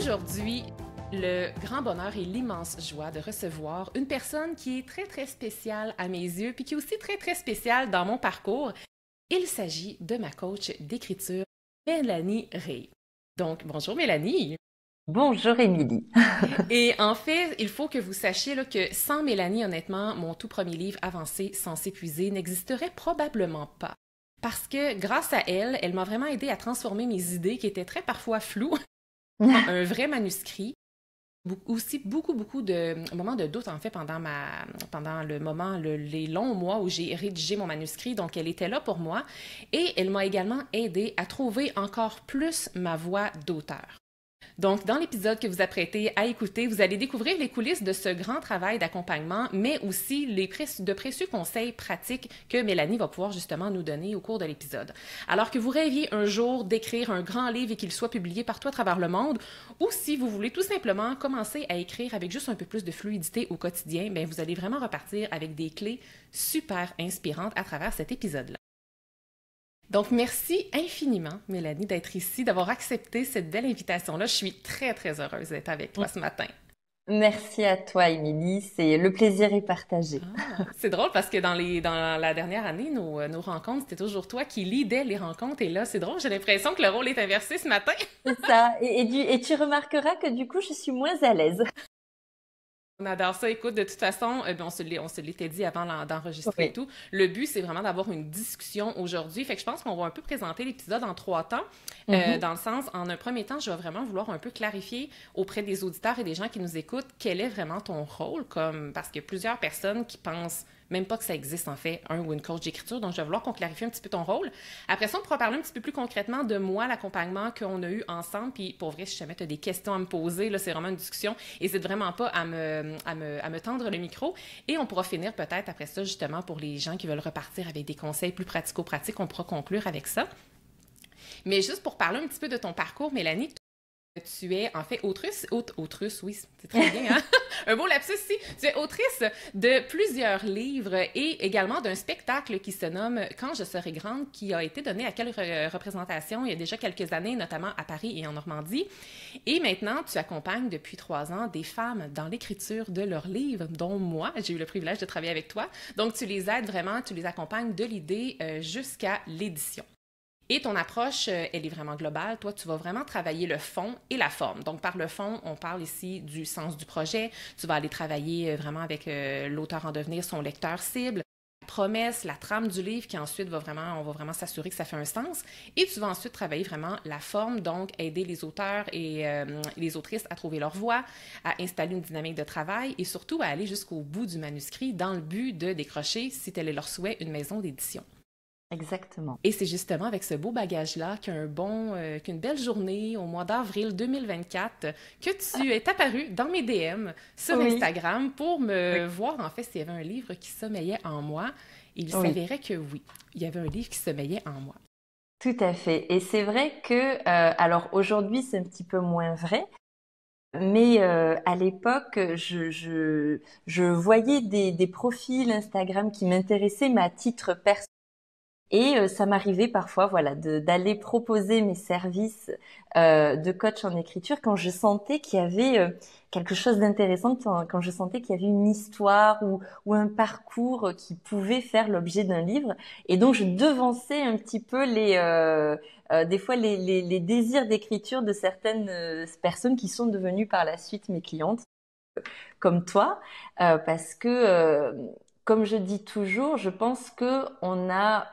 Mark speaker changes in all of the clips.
Speaker 1: Aujourd'hui, le grand bonheur et l'immense joie de recevoir une personne qui est très, très spéciale à mes yeux, puis qui est aussi très, très spéciale dans mon parcours. Il s'agit de ma coach d'écriture, Mélanie Rey. Donc, bonjour Mélanie!
Speaker 2: Bonjour Émilie.
Speaker 1: Et en fait, il faut que vous sachiez là, que sans Mélanie, honnêtement, mon tout premier livre avancé sans s'épuiser n'existerait probablement pas. Parce que grâce à elle, elle m'a vraiment aidé à transformer mes idées qui étaient très parfois floues en un vrai manuscrit. Aussi beaucoup de moments de doute en fait pendant le moment les longs mois où j'ai rédigé mon manuscrit, donc elle était là pour moi et elle m'a également aidé à trouver encore plus ma voix d'auteur. Donc, dans l'épisode que vous apprêtez à écouter, vous allez découvrir les coulisses de ce grand travail d'accompagnement, mais aussi de précieux conseils pratiques que Mélanie va pouvoir justement nous donner au cours de l'épisode. Alors que vous rêviez un jour d'écrire un grand livre et qu'il soit publié partout à travers le monde, ou si vous voulez tout simplement commencer à écrire avec juste un peu plus de fluidité au quotidien, bien, vous allez vraiment repartir avec des clés super inspirantes à travers cet épisode-là. Donc, merci infiniment, Mélanie, d'être ici, d'avoir accepté cette belle invitation-là. Je suis très, très heureuse d'être avec toi ce matin.
Speaker 2: Merci à toi Émilie, c'est le plaisir est partagé.
Speaker 1: Ah, c'est drôle parce que dans la dernière année, nos rencontres, c'était toujours toi qui leadais les rencontres. Et là, c'est drôle, j'ai l'impression que le rôle est inversé ce matin.
Speaker 2: C'est ça, et tu remarqueras que du coup je suis moins à l'aise.
Speaker 1: On adore ça. Écoute, de toute façon, ben, on se l'était dit avant d'enregistrer et
Speaker 2: Oui.
Speaker 1: tout. Le but, c'est vraiment d'avoir une discussion aujourd'hui. Fait que je pense qu'on va un peu présenter l'épisode en 3 temps.
Speaker 2: Mhm.
Speaker 1: Dans le sens, en un premier temps, je vais vraiment vouloir un peu clarifier auprès des auditeurs et des gens qui nous écoutent quel est vraiment ton rôle, parce qu'il y a plusieurs personnes qui pensent même pas que ça existe en fait, un ou une coach d'écriture. Donc, je vais vouloir qu'on clarifie un petit peu ton rôle. Après ça, on pourra parler un petit peu plus concrètement de moi, l'accompagnement qu'on a eu ensemble. Puis, pour vrai, si jamais tu as des questions à me poser, là, c'est vraiment une discussion. N'hésite vraiment pas à me tendre le micro. Et on pourra finir peut-être après ça, justement, pour les gens qui veulent repartir avec des conseils plus pratico-pratiques, on pourra conclure avec ça. Mais juste pour parler un petit peu de ton parcours, Mélanie, tu es en fait autrice, oui, c'est très bien, hein? Un beau lapsus ici. Tu es autrice de plusieurs livres et également d'un spectacle qui se nomme Quand je serai grande, qui a été donné à quelle représentation il y a déjà quelques années, notamment à Paris et en Normandie. Et maintenant, tu accompagnes depuis 3 ans des femmes dans l'écriture de leurs livres, dont moi, j'ai eu le privilège de travailler avec toi. Donc, tu les aides vraiment, tu les accompagnes de l'idée jusqu'à l'édition. Et ton approche, elle est vraiment globale. Toi, tu vas vraiment travailler le fond et la forme. Donc, par le fond, on parle ici du sens du projet. Tu vas aller travailler vraiment avec l'auteur en devenir, son lecteur cible, la promesse, la trame du livre qui ensuite on va vraiment s'assurer que ça fait un sens. Et tu vas ensuite travailler vraiment la forme, donc aider les auteurs et les autrices à trouver leur voix, à installer une dynamique de travail et surtout à aller jusqu'au bout du manuscrit dans le but de décrocher, si tel est leur souhait, une maison d'édition.
Speaker 2: Exactement.
Speaker 1: Et c'est justement avec ce beau bagage-là qu'une belle journée au mois d'avril 2024 que tu es apparu dans mes DM sur
Speaker 2: Oui.
Speaker 1: Instagram pour
Speaker 2: Oui.
Speaker 1: me voir en fait s'il y avait un livre qui sommeillait en moi. Il
Speaker 2: Oui,
Speaker 1: s'avérait que oui, il y avait un livre qui sommeillait en moi.
Speaker 2: tout à fait. Et c'est vrai que, alors aujourd'hui c'est un petit peu moins vrai, mais à l'époque je voyais des profils Instagram qui m'intéressaient, mais à titre personnel. Et ça m'arrivait parfois, voilà, d'aller proposer mes services de coach en écriture quand je sentais qu'il y avait quelque chose d'intéressant, quand je sentais qu'il y avait une histoire ou un parcours qui pouvait faire l'objet d'un livre. Et donc je devançais un petit peu des fois les désirs d'écriture de certaines personnes qui sont devenues par la suite mes clientes, comme toi, parce que comme je dis toujours, je pense que on a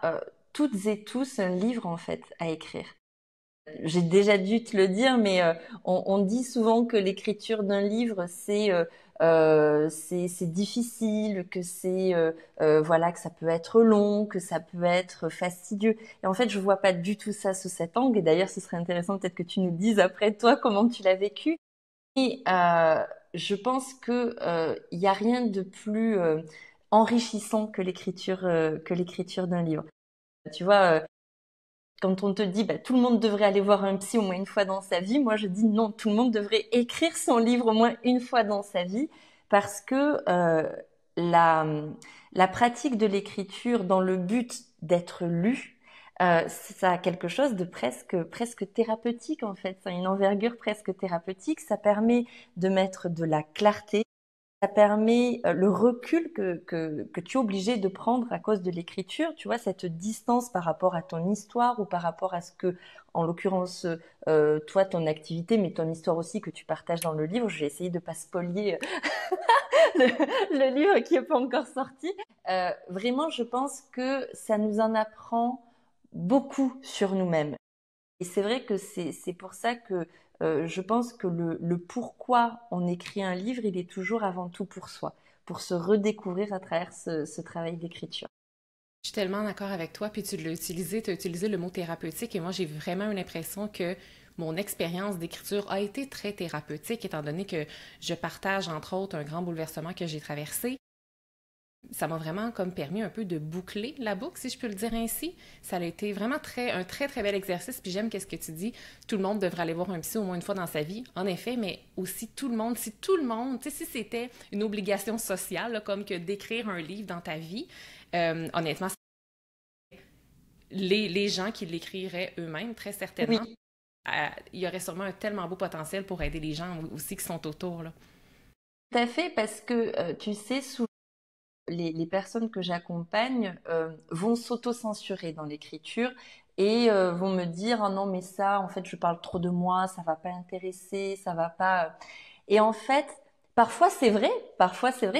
Speaker 2: toutes et tous un livre en fait à écrire. J'ai déjà dû te le dire, mais on dit souvent que l'écriture d'un livre c'est difficile, que voilà, que ça peut être long, que ça peut être fastidieux. Et en fait, je vois pas du tout ça sous cet angle. Et d'ailleurs, ce serait intéressant peut-être que tu nous dises après toi comment tu l'as vécu. Et je pense que il y a rien de plus enrichissant que l'écriture d'un livre. Tu vois, quand on te dit bah, tout le monde devrait aller voir un psy au moins une fois dans sa vie, moi je dis non, tout le monde devrait écrire son livre au moins une fois dans sa vie parce que la, la pratique de l'écriture dans le but d'être lu Ça a quelque chose de presque thérapeutique en fait. Ça a une envergure presque thérapeutique. Ça permet de mettre de la clarté. Ça permet le recul que tu es obligé de prendre à cause de l'écriture, tu vois, cette distance par rapport à ton histoire ou par rapport à ce que, en l'occurrence, toi, ton activité, mais ton histoire aussi que tu partages dans le livre. Je vais essayer de pas spolier le livre qui est pas encore sorti. Vraiment, je pense que ça nous en apprend beaucoup sur nous-mêmes. Et c'est vrai que c'est pour ça que je pense que le pourquoi on écrit un livre, il est toujours avant tout pour soi, pour se redécouvrir à travers ce travail d'écriture.
Speaker 1: Je suis tellement d'accord avec toi, puis tu as utilisé le mot thérapeutique, et moi j'ai vraiment une impression que mon expérience d'écriture a été très thérapeutique, étant donné que je partage entre autres un grand bouleversement que j'ai traversé. Ça m'a vraiment comme permis un peu de boucler la boucle, si je peux le dire ainsi. Ça a été vraiment un très, très bel exercice. Puis j'aime qu'est-ce que tu dis. Tout le monde devrait aller voir un psy au moins une fois dans sa vie. En effet, mais aussi tout le monde, tu sais, si c'était une obligation sociale, là, comme que d'écrire un livre dans ta vie, honnêtement, les gens qui l'écriraient eux-mêmes, très certainement,
Speaker 2: Oui,
Speaker 1: il y aurait sûrement un tellement beau potentiel pour aider les gens aussi qui sont autour, là.
Speaker 2: tout à fait, parce que tu sais, souvent, les personnes que j'accompagne vont s'auto-censurer dans l'écriture et vont me dire, ah non, mais ça, en fait, je parle trop de moi, ça va pas intéresser, ça va pas. Et en fait, parfois c'est vrai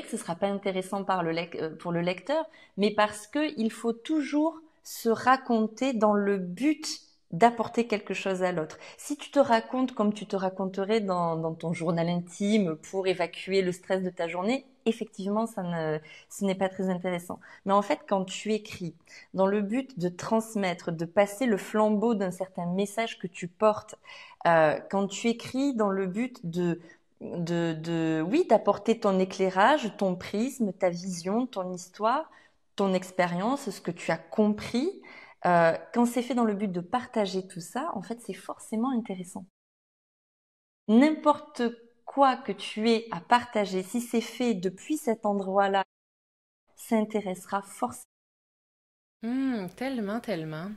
Speaker 2: que ce sera pas intéressant pour le lecteur, mais parce que il faut toujours se raconter dans le but d'apporter quelque chose à l'autre. Si tu te racontes comme tu te raconterais dans ton journal intime pour évacuer le stress de ta journée, effectivement, ce n'est pas très intéressant. Mais en fait, quand tu écris dans le but de transmettre, de passer le flambeau d'un certain message que tu portes, quand tu écris dans le but oui, d'apporter ton éclairage, ton prisme, ta vision, ton histoire, ton expérience, ce que tu as compris. Quand c'est fait dans le but de partager tout ça, en fait, c'est forcément intéressant. N'importe quoi que tu aies à partager, si c'est fait depuis cet endroit-là, ça intéressera forcément.
Speaker 1: Tellement, tellement.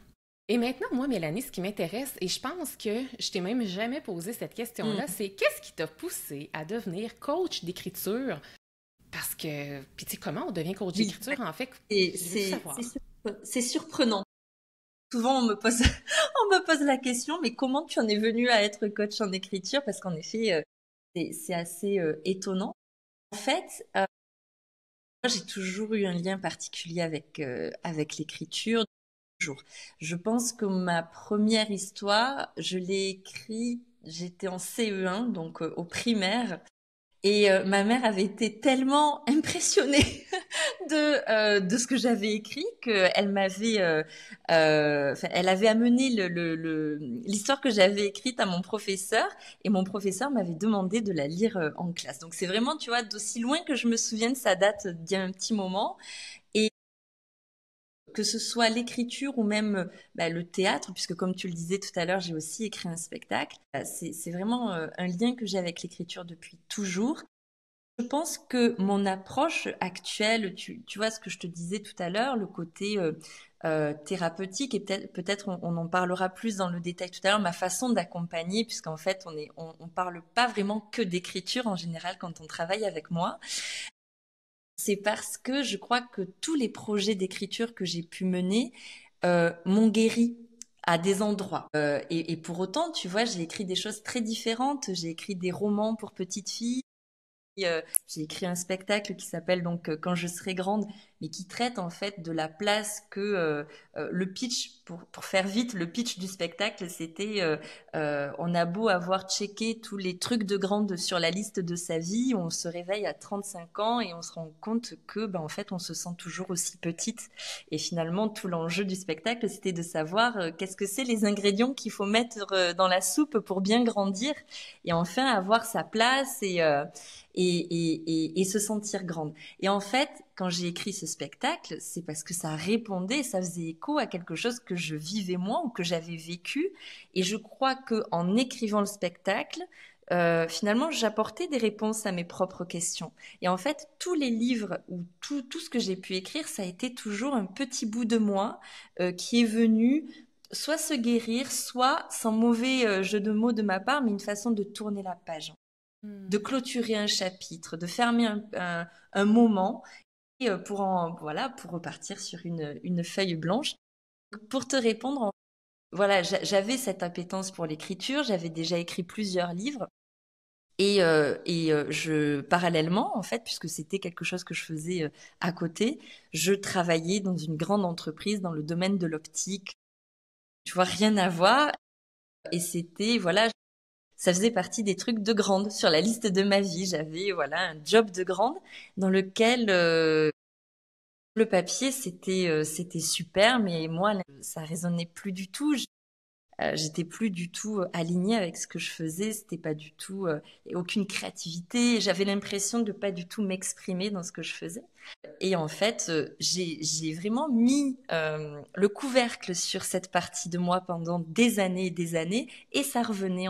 Speaker 1: Et maintenant, moi, Mélanie, ce qui m'intéresse, et je pense que je t'ai même jamais posé cette question-là,
Speaker 2: Mm.
Speaker 1: c'est qu'est-ce qui t'a poussé à devenir coach d'écriture? Parce que, puis tu sais, comment on devient coach
Speaker 2: Oui,
Speaker 1: d'écriture, en fait?
Speaker 2: et
Speaker 1: Je veux tout savoir.
Speaker 2: c'est surprenant. Souvent, on me pose, on me pose la question, mais comment tu en es venu à être coach en écriture? Parce qu'en effet, c'est assez étonnant. En fait, moi, j'ai toujours eu un lien particulier avec l'écriture. Toujours. Je pense que ma première histoire, je l'ai écrite, j'étais en CE1, donc au primaire. Et ma mère avait été tellement impressionnée de ce que j'avais écrit qu'elle m'avait, enfin, elle avait amené l'histoire que j'avais écrite à mon professeur et mon professeur m'avait demandé de la lire en classe. Donc c'est vraiment, tu vois, d'aussi loin que je me souvienne, ça date d'il y a un petit moment. Et que ce soit l'écriture ou même le théâtre, puisque comme tu le disais tout à l'heure, j'ai aussi écrit un spectacle. C'est vraiment un lien que j'ai avec l'écriture depuis toujours. Je pense que mon approche actuelle, tu vois ce que je te disais tout à l'heure, le côté thérapeutique, et peut-être on en parlera plus dans le détail tout à l'heure, ma façon d'accompagner, puisqu'en fait on parle pas vraiment que d'écriture en général quand on travaille avec moi. C'est parce que je crois que tous les projets d'écriture que j'ai pu mener m'ont guéri à des endroits. Et pour autant, tu vois, j'ai écrit des choses très différentes. J'ai écrit des romans pour petites filles. J'ai écrit un spectacle qui s'appelle donc Quand je serai grande, mais qui traite en fait de la place que le pitch, pour faire vite, le pitch du spectacle, c'était on a beau avoir checké tous les trucs de grande sur la liste de sa vie, on se réveille à 35 ans et on se rend compte que en fait on se sent toujours aussi petite. Et finalement tout l'enjeu du spectacle, c'était de savoir qu'est-ce que c'est les ingrédients qu'il faut mettre dans la soupe pour bien grandir et enfin avoir sa place et se sentir grande. Et en fait, quand j'ai écrit ce spectacle, c'est parce que ça répondait, ça faisait écho à quelque chose que je vivais moi ou que j'avais vécu. Et je crois que en écrivant le spectacle, finalement, j'apportais des réponses à mes propres questions. Et en fait, tous les livres ou tout ce que j'ai pu écrire, ça a été toujours un petit bout de moi qui est venu soit se guérir, soit, sans mauvais jeu de mots de ma part, mais une façon de tourner la page, de clôturer un chapitre, de fermer un moment et voilà, pour repartir sur une feuille blanche. Pour te répondre, voilà, j'avais cette appétence pour l'écriture, j'avais déjà écrit plusieurs livres. Parallèlement, en fait, puisque c'était quelque chose que je faisais à côté, je travaillais dans une grande entreprise dans le domaine de l'optique. Tu vois, rien à voir. Et c'était, voilà, ça faisait partie des trucs de grande sur la liste de ma vie. J'avais, voilà, un job de grande dans lequel le papier, c'était super, mais moi, ça résonnait plus du tout. J'étais plus du tout alignée avec ce que je faisais. C'était pas du tout aucune créativité. J'avais l'impression de pas du tout m'exprimer dans ce que je faisais. Et en fait, j'ai vraiment mis le couvercle sur cette partie de moi pendant des années et des années, et ça revenait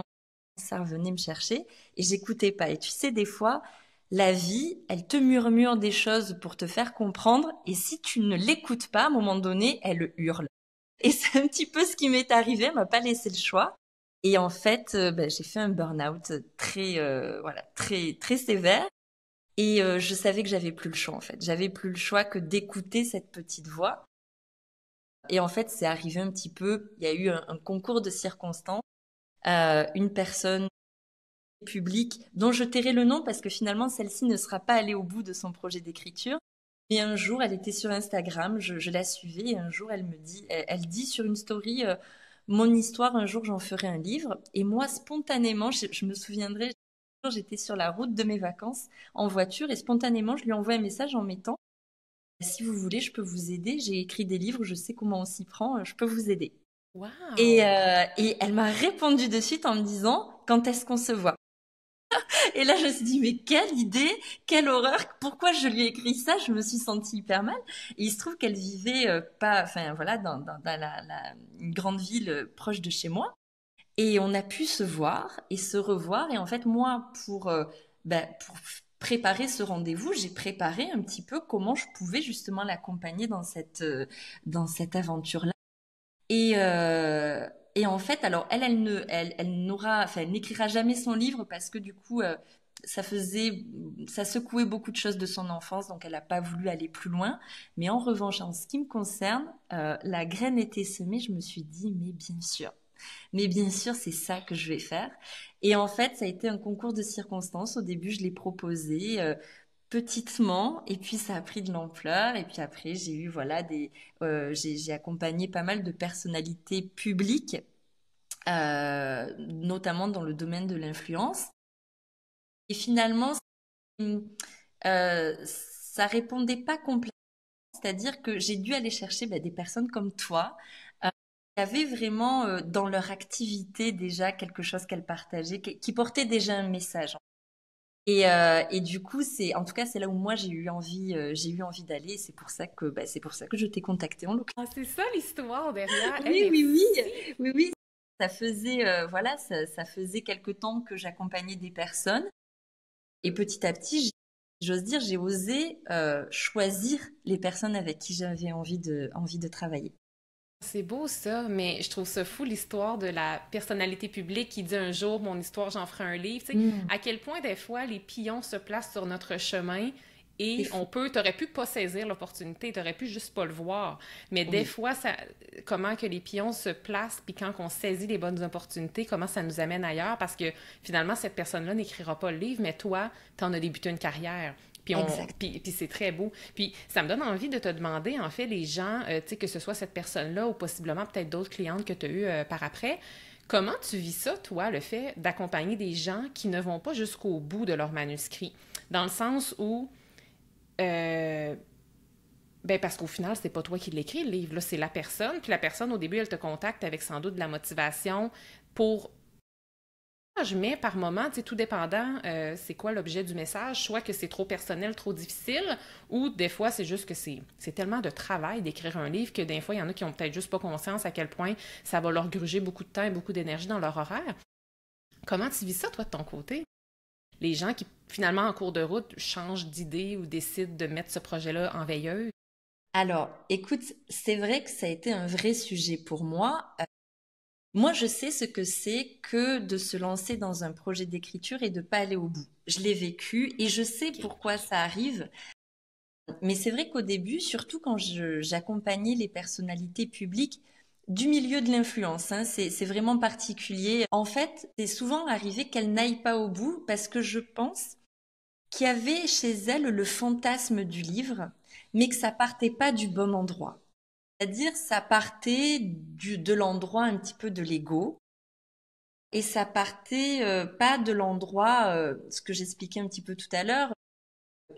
Speaker 2: me chercher, et j'écoutais pas. Et tu sais, des fois, la vie, elle te murmure des choses pour te faire comprendre, et si tu ne l'écoutes pas, à un moment donné, elle hurle. Et c'est un petit peu ce qui m'est arrivé, elle m'a pas laissé le choix. Et en fait, j'ai fait un burn-out voilà, très très sévère. Et je savais que j'avais plus le choix en fait. J'avais plus le choix que d'écouter cette petite voix. Et en fait, c'est arrivé un petit peu. Il y a eu un concours de circonstances. Une personne publique dont je tairai le nom parce que finalement celle-ci ne sera pas allée au bout de son projet d'écriture. Et un jour, elle était sur Instagram, je la suivais, et un jour, elle dit sur une story, mon histoire, un jour, j'en ferai un livre. Et moi, spontanément, je me souviendrai, j'étais sur la route de mes vacances en voiture, et spontanément, je lui envoie un message en mettant, si vous voulez, je peux vous aider, j'ai écrit des livres, je sais comment on s'y prend, je peux vous aider.
Speaker 1: Wow!
Speaker 2: Et elle m'a répondu de suite en me disant, quand est-ce qu'on se voit? Et là, je me suis dit, mais quelle idée, quelle horreur, pourquoi je lui ai écrit ça? Je me suis sentie hyper mal. Et il se trouve qu'elle vivait enfin voilà, dans une grande ville proche de chez moi. Et on a pu se voir et se revoir. Et en fait, moi, pour préparer ce rendez-vous, j'ai préparé un petit peu comment je pouvais justement l'accompagner dans cette aventure-là. Et en fait, alors elle n'écrira jamais son livre parce que du coup, ça secouait beaucoup de choses de son enfance, donc elle n'a pas voulu aller plus loin. Mais en revanche, en ce qui me concerne, la graine était semée. Je me suis dit, mais bien sûr, c'est ça que je vais faire. Et en fait, ça a été un concours de circonstances. Au début, je l'ai proposé. Petitement, et puis ça a pris de l'ampleur, et puis après j'ai eu voilà j'ai accompagné pas mal de personnalités publiques, notamment dans le domaine de l'influence, et finalement ça répondait pas complètement, c'est-à-dire que j'ai dû aller chercher des personnes comme toi qui avaient vraiment dans leur activité déjà quelque chose qu'elles partageaient, qui portait déjà un message. Et du coup, en tout cas, c'est là où moi j'ai eu envie d'aller. Et c'est pour ça que je t'ai contacté en l'occurrence.
Speaker 1: Ah, c'est ça l'histoire derrière.
Speaker 2: Oui,
Speaker 1: Hey,
Speaker 2: oui,
Speaker 1: merci!
Speaker 2: oui. Ça faisait quelque temps que j'accompagnais des personnes. Et petit à petit, j'ose dire, j'ai osé choisir les personnes avec qui j'avais envie de travailler.
Speaker 1: C'est beau ça, mais je trouve ça fou l'histoire de la personnalité publique qui dit un jour mon histoire, j'en ferai un livre. Tu sais,
Speaker 2: Mm,
Speaker 1: à quel point des fois les pions se placent sur notre chemin
Speaker 2: c'est
Speaker 1: et
Speaker 2: fou.
Speaker 1: t'aurais pu pas saisir l'opportunité, t'aurais pu juste pas le voir. Mais des
Speaker 2: Oui,
Speaker 1: fois, comment que les pions se placent, puis quand on saisit les bonnes opportunités, comment ça nous amène ailleurs, parce que finalement cette personne-là n'écrira pas le livre, mais toi, t'en as débuté une carrière.
Speaker 2: exact.
Speaker 1: Puis c'est très beau. Puis ça me donne envie de te demander, en fait, les gens, tu sais, que ce soit cette personne-là ou possiblement peut-être d'autres clientes que tu as eues par après, comment tu vis ça, toi, le fait d'accompagner des gens qui ne vont pas jusqu'au bout de leur manuscrit? Dans le sens où, euh, parce qu'au final, c'est pas toi qui l'écris, le livre, là, c'est la personne. Puis la personne, au début, elle te contacte avec sans doute de la motivation pour mais par moment, tu sais, tout dépendant, c'est quoi l'objet du message, soit que c'est trop personnel, trop difficile, ou des fois, c'est juste que c'est tellement de travail d'écrire un livre que des fois, il y en a qui ont peut-être juste pas conscience à quel point ça va leur gruger beaucoup de temps et beaucoup d'énergie dans leur horaire. Comment tu vis ça, toi, de ton côté? Les gens qui, finalement, en cours de route, changent d'idée ou décident de mettre ce projet-là en veilleuse?
Speaker 2: Alors, écoute, c'est vrai que ça a été un vrai sujet pour moi. Moi, je sais ce que c'est que de se lancer dans un projet d'écriture et de pas aller au bout. Je l'ai vécu et je sais
Speaker 1: OK.
Speaker 2: pourquoi ça arrive. Mais c'est vrai qu'au début, surtout quand j'accompagnais les personnalités publiques du milieu de l'influence, hein, c'est vraiment particulier. En fait, c'est souvent arrivé qu'elles n'aillent pas au bout parce que je pense qu'il y avait chez elles le fantasme du livre, mais que ça partait pas du bon endroit. C'est-à-dire, ça partait de l'endroit un petit peu de l'ego. Et ça partait pas de l'endroit, ce que j'expliquais un petit peu tout à l'heure.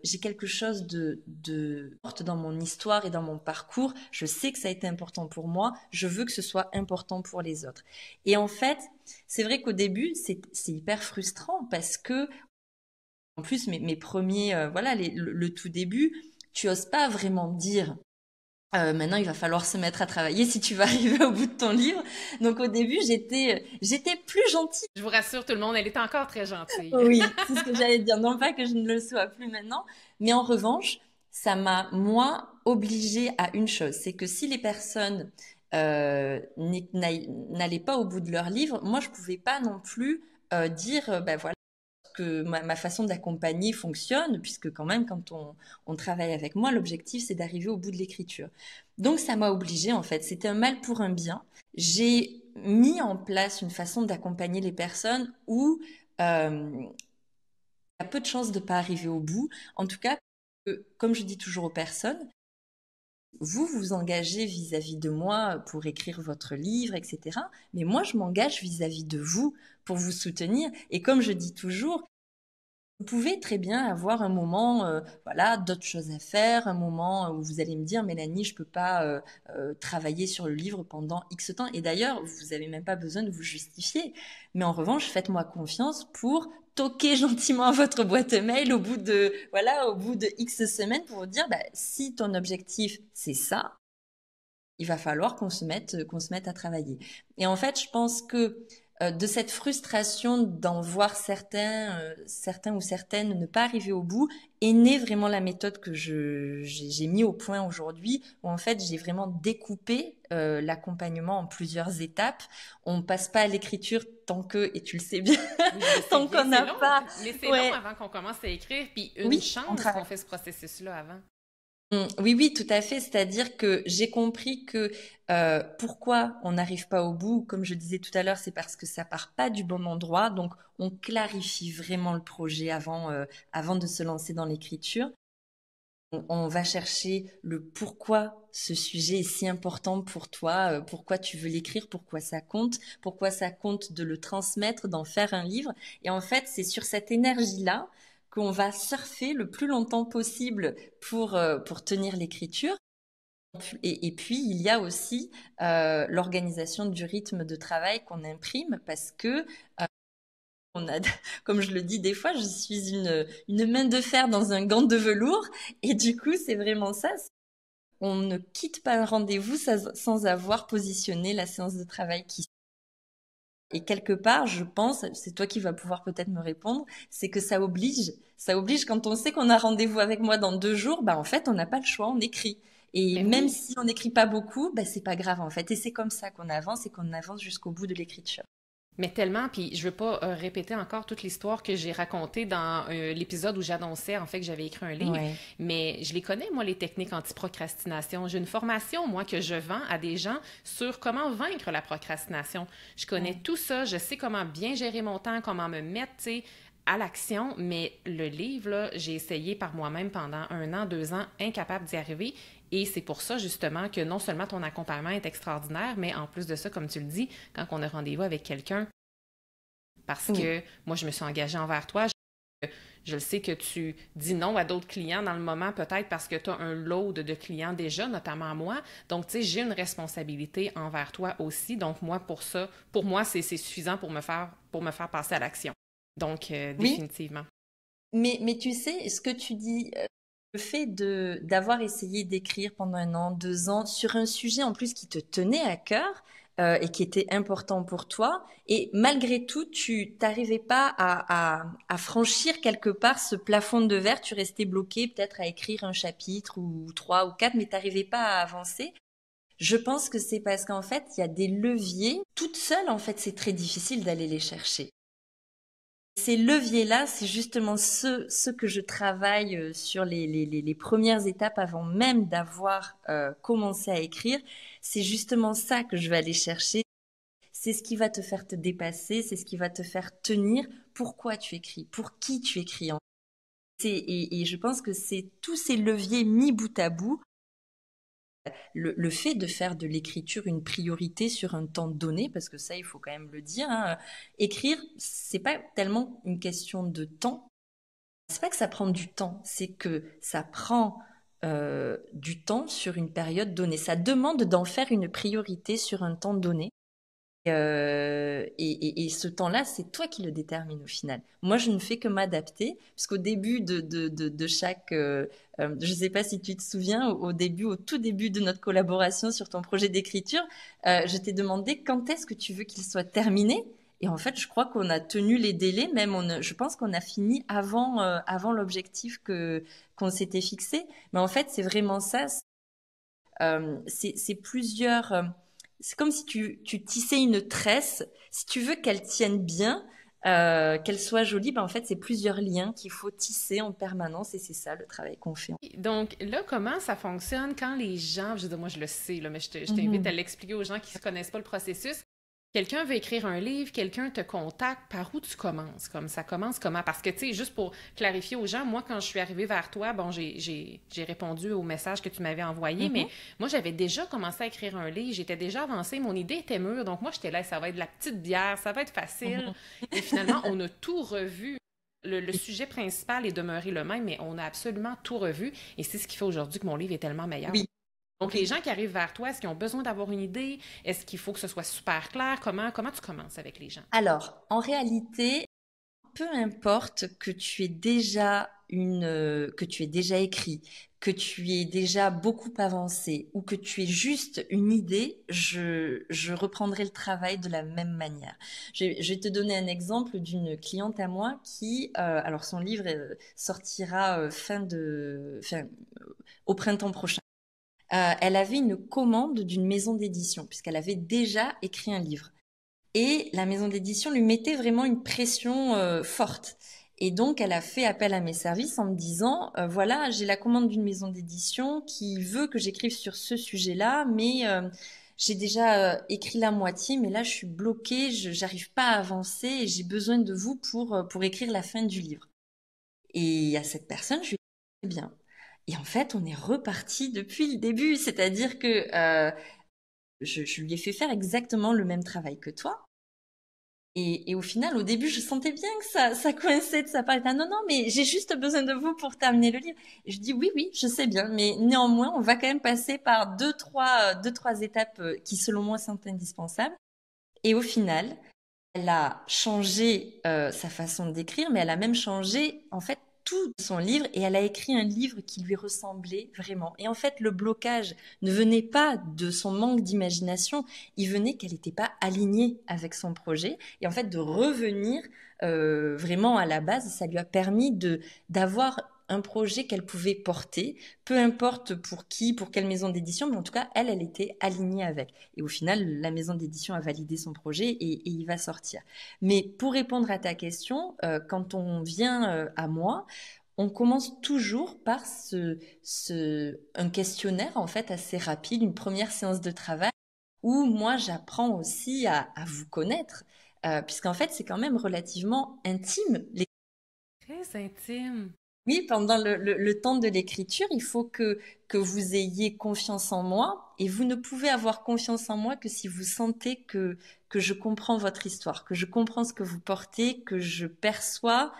Speaker 2: J'ai quelque chose de forte dans mon histoire et dans mon parcours. Je sais que ça a été important pour moi. Je veux que ce soit important pour les autres. Et en fait, c'est vrai qu'au début, c'est hyper frustrant parce que, en plus, mes premiers, voilà, le tout début, tu oses pas vraiment dire. Maintenant, il va falloir se mettre à travailler si tu vas arriver au bout de ton livre. Donc, au début, j'étais plus gentille.
Speaker 1: Je vous rassure, tout le monde, elle est encore très gentille.
Speaker 2: Oui, c'est ce que j'allais dire. Non pas que je ne le sois plus maintenant, mais en revanche, ça m'a, moi, obligée à une chose. C'est que si les personnes n'allaient pas au bout de leur livre, moi, je pouvais pas non plus dire, ben voilà, que ma façon d'accompagner fonctionne, puisque quand même, quand on travaille avec moi, l'objectif, c'est d'arriver au bout de l'écriture. Donc, ça m'a obligée, en fait. C'était un mal pour un bien. J'ai mis en place une façon d'accompagner les personnes où il y a peu de chances de ne pas arriver au bout. En tout cas, comme je dis toujours aux personnes, vous vous engagez vis-à-vis de moi pour écrire votre livre, etc. Mais moi, je m'engage vis-à-vis de vous pour vous soutenir. Et comme je dis toujours, vous pouvez très bien avoir un moment, voilà, d'autres choses à faire, un moment où vous allez me dire, Mélanie, je peux pas travailler sur le livre pendant X temps. Et d'ailleurs, vous n'avez même pas besoin de vous justifier. Mais en revanche, faites-moi confiance pour toquer gentiment à votre boîte mail au bout de, voilà, au bout de X semaines pour vous dire, bah, si ton objectif c'est ça, il va falloir qu'on se mette à travailler. Et en fait, je pense que de cette frustration d'en voir certains ou certaines ne pas arriver au bout, est née vraiment la méthode que j'ai mis au point aujourd'hui, où en fait j'ai vraiment découpé l'accompagnement en plusieurs étapes. On passe pas à l'écriture tant que, et tu le sais bien,
Speaker 1: Oui, je sais
Speaker 2: tant
Speaker 1: bien,
Speaker 2: qu'on
Speaker 1: c'est
Speaker 2: n'a
Speaker 1: long.
Speaker 2: pas,
Speaker 1: Mais c'est long
Speaker 2: ouais,
Speaker 1: avant qu'on commence à écrire, puis une
Speaker 2: oui, on
Speaker 1: chance qu'on
Speaker 2: travaille.
Speaker 1: fait ce processus-là avant.
Speaker 2: Oui, oui, tout à fait. C'est-à-dire que j'ai compris que pourquoi on n'arrive pas au bout, comme je disais tout à l'heure, c'est parce que ça part pas du bon endroit. Donc, on clarifie vraiment le projet avant de se lancer dans l'écriture. On va chercher le pourquoi ce sujet est si important pour toi, pourquoi tu veux l'écrire, pourquoi ça compte de le transmettre, d'en faire un livre. Et en fait, c'est sur cette énergie-là qu'on va surfer le plus longtemps possible pour tenir l'écriture. Et puis, il y a aussi l'organisation du rythme de travail qu'on imprime parce que on a, comme je le dis des fois, je suis une main de fer dans un gant de velours. Et du coup, c'est vraiment ça. On ne quitte pas un rendez-vous sans avoir positionné la séance de travail qui. Et quelque part, je pense, c'est toi qui vas pouvoir peut-être me répondre, c'est que ça oblige. Ça oblige quand on sait qu'on a rendez-vous avec moi dans 2 jours, bah en fait, on n'a pas le choix, on écrit. Et
Speaker 1: Ben
Speaker 2: même
Speaker 1: oui,
Speaker 2: si on n'écrit pas beaucoup, bah c'est pas grave en fait. Et c'est comme ça qu'on avance et qu'on avance jusqu'au bout de l'écriture.
Speaker 1: mais tellement, puis je veux pas répéter encore toute l'histoire que j'ai racontée dans l'épisode où j'annonçais en fait que j'avais écrit un livre,
Speaker 2: Ouais.
Speaker 1: mais je les connais, moi, les techniques anti-procrastination. J'ai une formation, moi, que je vends à des gens sur comment vaincre la procrastination. Je connais
Speaker 2: Ouais.
Speaker 1: tout ça, je sais comment bien gérer mon temps, comment me mettre, tu sais, à l'action, mais le livre, là, j'ai essayé par moi-même pendant 1 an, 2 ans, incapable d'y arriver. Et c'est pour ça, justement, que non seulement ton accompagnement est extraordinaire, mais en plus de ça, comme tu le dis, quand on a rendez-vous avec quelqu'un, parce
Speaker 2: Oui.
Speaker 1: que moi, je me suis engagée envers toi. Je le sais que tu dis non à d'autres clients dans le moment, peut-être parce que tu as un load de clients déjà, notamment moi. Donc, tu sais, j'ai une responsabilité envers toi aussi. Donc, moi, pour ça, pour moi, c'est suffisant pour me faire passer à l'action. Donc,
Speaker 2: Oui.
Speaker 1: définitivement.
Speaker 2: Mais tu sais, ce que tu dis, le fait d'avoir essayé d'écrire pendant 1 an, 2 ans sur un sujet en plus qui te tenait à cœur, et qui était important pour toi. Et malgré tout, tu t'arrivais pas à franchir quelque part ce plafond de verre. Tu restais bloqué peut-être à écrire un chapitre ou 3 ou 4, mais t'arrivais pas à avancer. Je pense que c'est parce qu'en fait, il y a des leviers. Toute seule, en fait, c'est très difficile d'aller les chercher. Ces leviers-là, c'est justement ce que je travaille sur les premières étapes avant même d'avoir commencé à écrire. C'est justement ça que je vais aller chercher. C'est ce qui va te faire te dépasser, c'est ce qui va te faire tenir. Pourquoi tu écris? Pour qui tu écris? Et je pense que c'est tous ces leviers mis bout à bout. Le fait de faire de l'écriture une priorité sur un temps donné, parce que ça, il faut quand même le dire, hein, écrire, c'est pas tellement une question de temps. C'est pas que ça prend du temps, c'est que ça prend du temps sur une période donnée. Ça demande d'en faire une priorité sur un temps donné. Et ce temps-là, c'est toi qui le détermine au final. Moi, je ne fais que m'adapter, puisqu'au début de chaque, je ne sais pas si tu te souviens, au tout début de notre collaboration sur ton projet d'écriture, je t'ai demandé quand est-ce que tu veux qu'il soit terminé. Et en fait, je crois qu'on a tenu les délais, même je pense qu'on a fini avant l'objectif qu'on s'était fixé. Mais en fait, c'est vraiment ça. C'est plusieurs. C'est comme si tu tissais une tresse. Si tu veux qu'elle tienne bien, qu'elle soit jolie, ben en fait, c'est plusieurs liens qu'il faut tisser en permanence et c'est ça le travail qu'on fait.
Speaker 1: Donc là, comment ça fonctionne quand les gens, je veux dire, moi je le sais, là, mais je t'invite à
Speaker 2: Mhm.
Speaker 1: l'expliquer aux gens qui ne connaissent pas le processus. Quelqu'un veut écrire un livre, quelqu'un te contacte, par où tu commences? Comme ça commence comment? Parce que, tu sais, juste pour clarifier aux gens, moi, quand je suis arrivée vers toi, bon, j'ai répondu au message que tu m'avais envoyé, mais
Speaker 2: Mhm.
Speaker 1: moi, j'avais déjà commencé à écrire un livre, j'étais déjà avancée, mon idée était mûre, donc moi, j'étais là, ça va être de la petite bière, ça va être facile.
Speaker 2: Mhm.
Speaker 1: Et finalement, on a tout revu. Le sujet principal est demeuré le même, mais on a absolument tout revu. Et c'est ce qui fait aujourd'hui que mon livre est tellement meilleur.
Speaker 2: Oui,
Speaker 1: Donc, les
Speaker 2: oui.
Speaker 1: gens qui arrivent vers toi, est-ce qu'ils ont besoin d'avoir une idée? Est-ce qu'il faut que ce soit super clair? Comment tu commences avec les gens?
Speaker 2: Alors, en réalité, peu importe que tu aies déjà écrit, que tu aies déjà beaucoup avancé ou que tu aies juste une idée, je reprendrai le travail de la même manière. Je vais te donner un exemple d'une cliente à moi qui, alors son livre sortira au printemps prochain. Elle avait une commande d'une maison d'édition puisqu'elle avait déjà écrit un livre. Et la maison d'édition lui mettait vraiment une pression forte. Et donc, elle a fait appel à mes services en me disant, voilà, j'ai la commande d'une maison d'édition qui veut que j'écrive sur ce sujet-là, mais j'ai déjà écrit la moitié, mais là, je suis bloquée, j'arrive pas à avancer et j'ai besoin de vous pour écrire la fin du livre. Et à cette personne, je lui ai dit, bien. Et en fait, on est reparti depuis le début, c'est-à-dire que je lui ai fait faire exactement le même travail que toi. Et au final, au début, je sentais bien que ça coinçait de sa part. Ah, non, non, mais j'ai juste besoin de vous pour terminer le livre. Et je dis oui, oui, je sais bien, mais néanmoins, on va quand même passer par deux, trois étapes qui, selon moi, sont indispensables. Et au final, elle a changé sa façon d'écrire, mais elle a même changé en fait tout son livre et elle a écrit un livre qui lui ressemblait vraiment. Et en fait, le blocage ne venait pas de son manque d'imagination, il venait qu'elle n'était pas alignée avec son projet. Et en fait, de revenir vraiment à la base, ça lui a permis d'avoir un projet qu'elle pouvait porter, peu importe pour qui, pour quelle maison d'édition, mais en tout cas, elle était alignée avec. Et au final, la maison d'édition a validé son projet et il va sortir. Mais pour répondre à ta question, quand on vient à moi, on commence toujours par un questionnaire en fait assez rapide, une première séance de travail où moi j'apprends aussi à vous connaître, puisqu'en fait c'est quand même relativement intime.
Speaker 1: Très intime.
Speaker 2: Oui, pendant le temps de l'écriture, il faut que vous ayez confiance en moi et vous ne pouvez avoir confiance en moi que si vous sentez que je comprends votre histoire, que je comprends ce que vous portez, que je perçois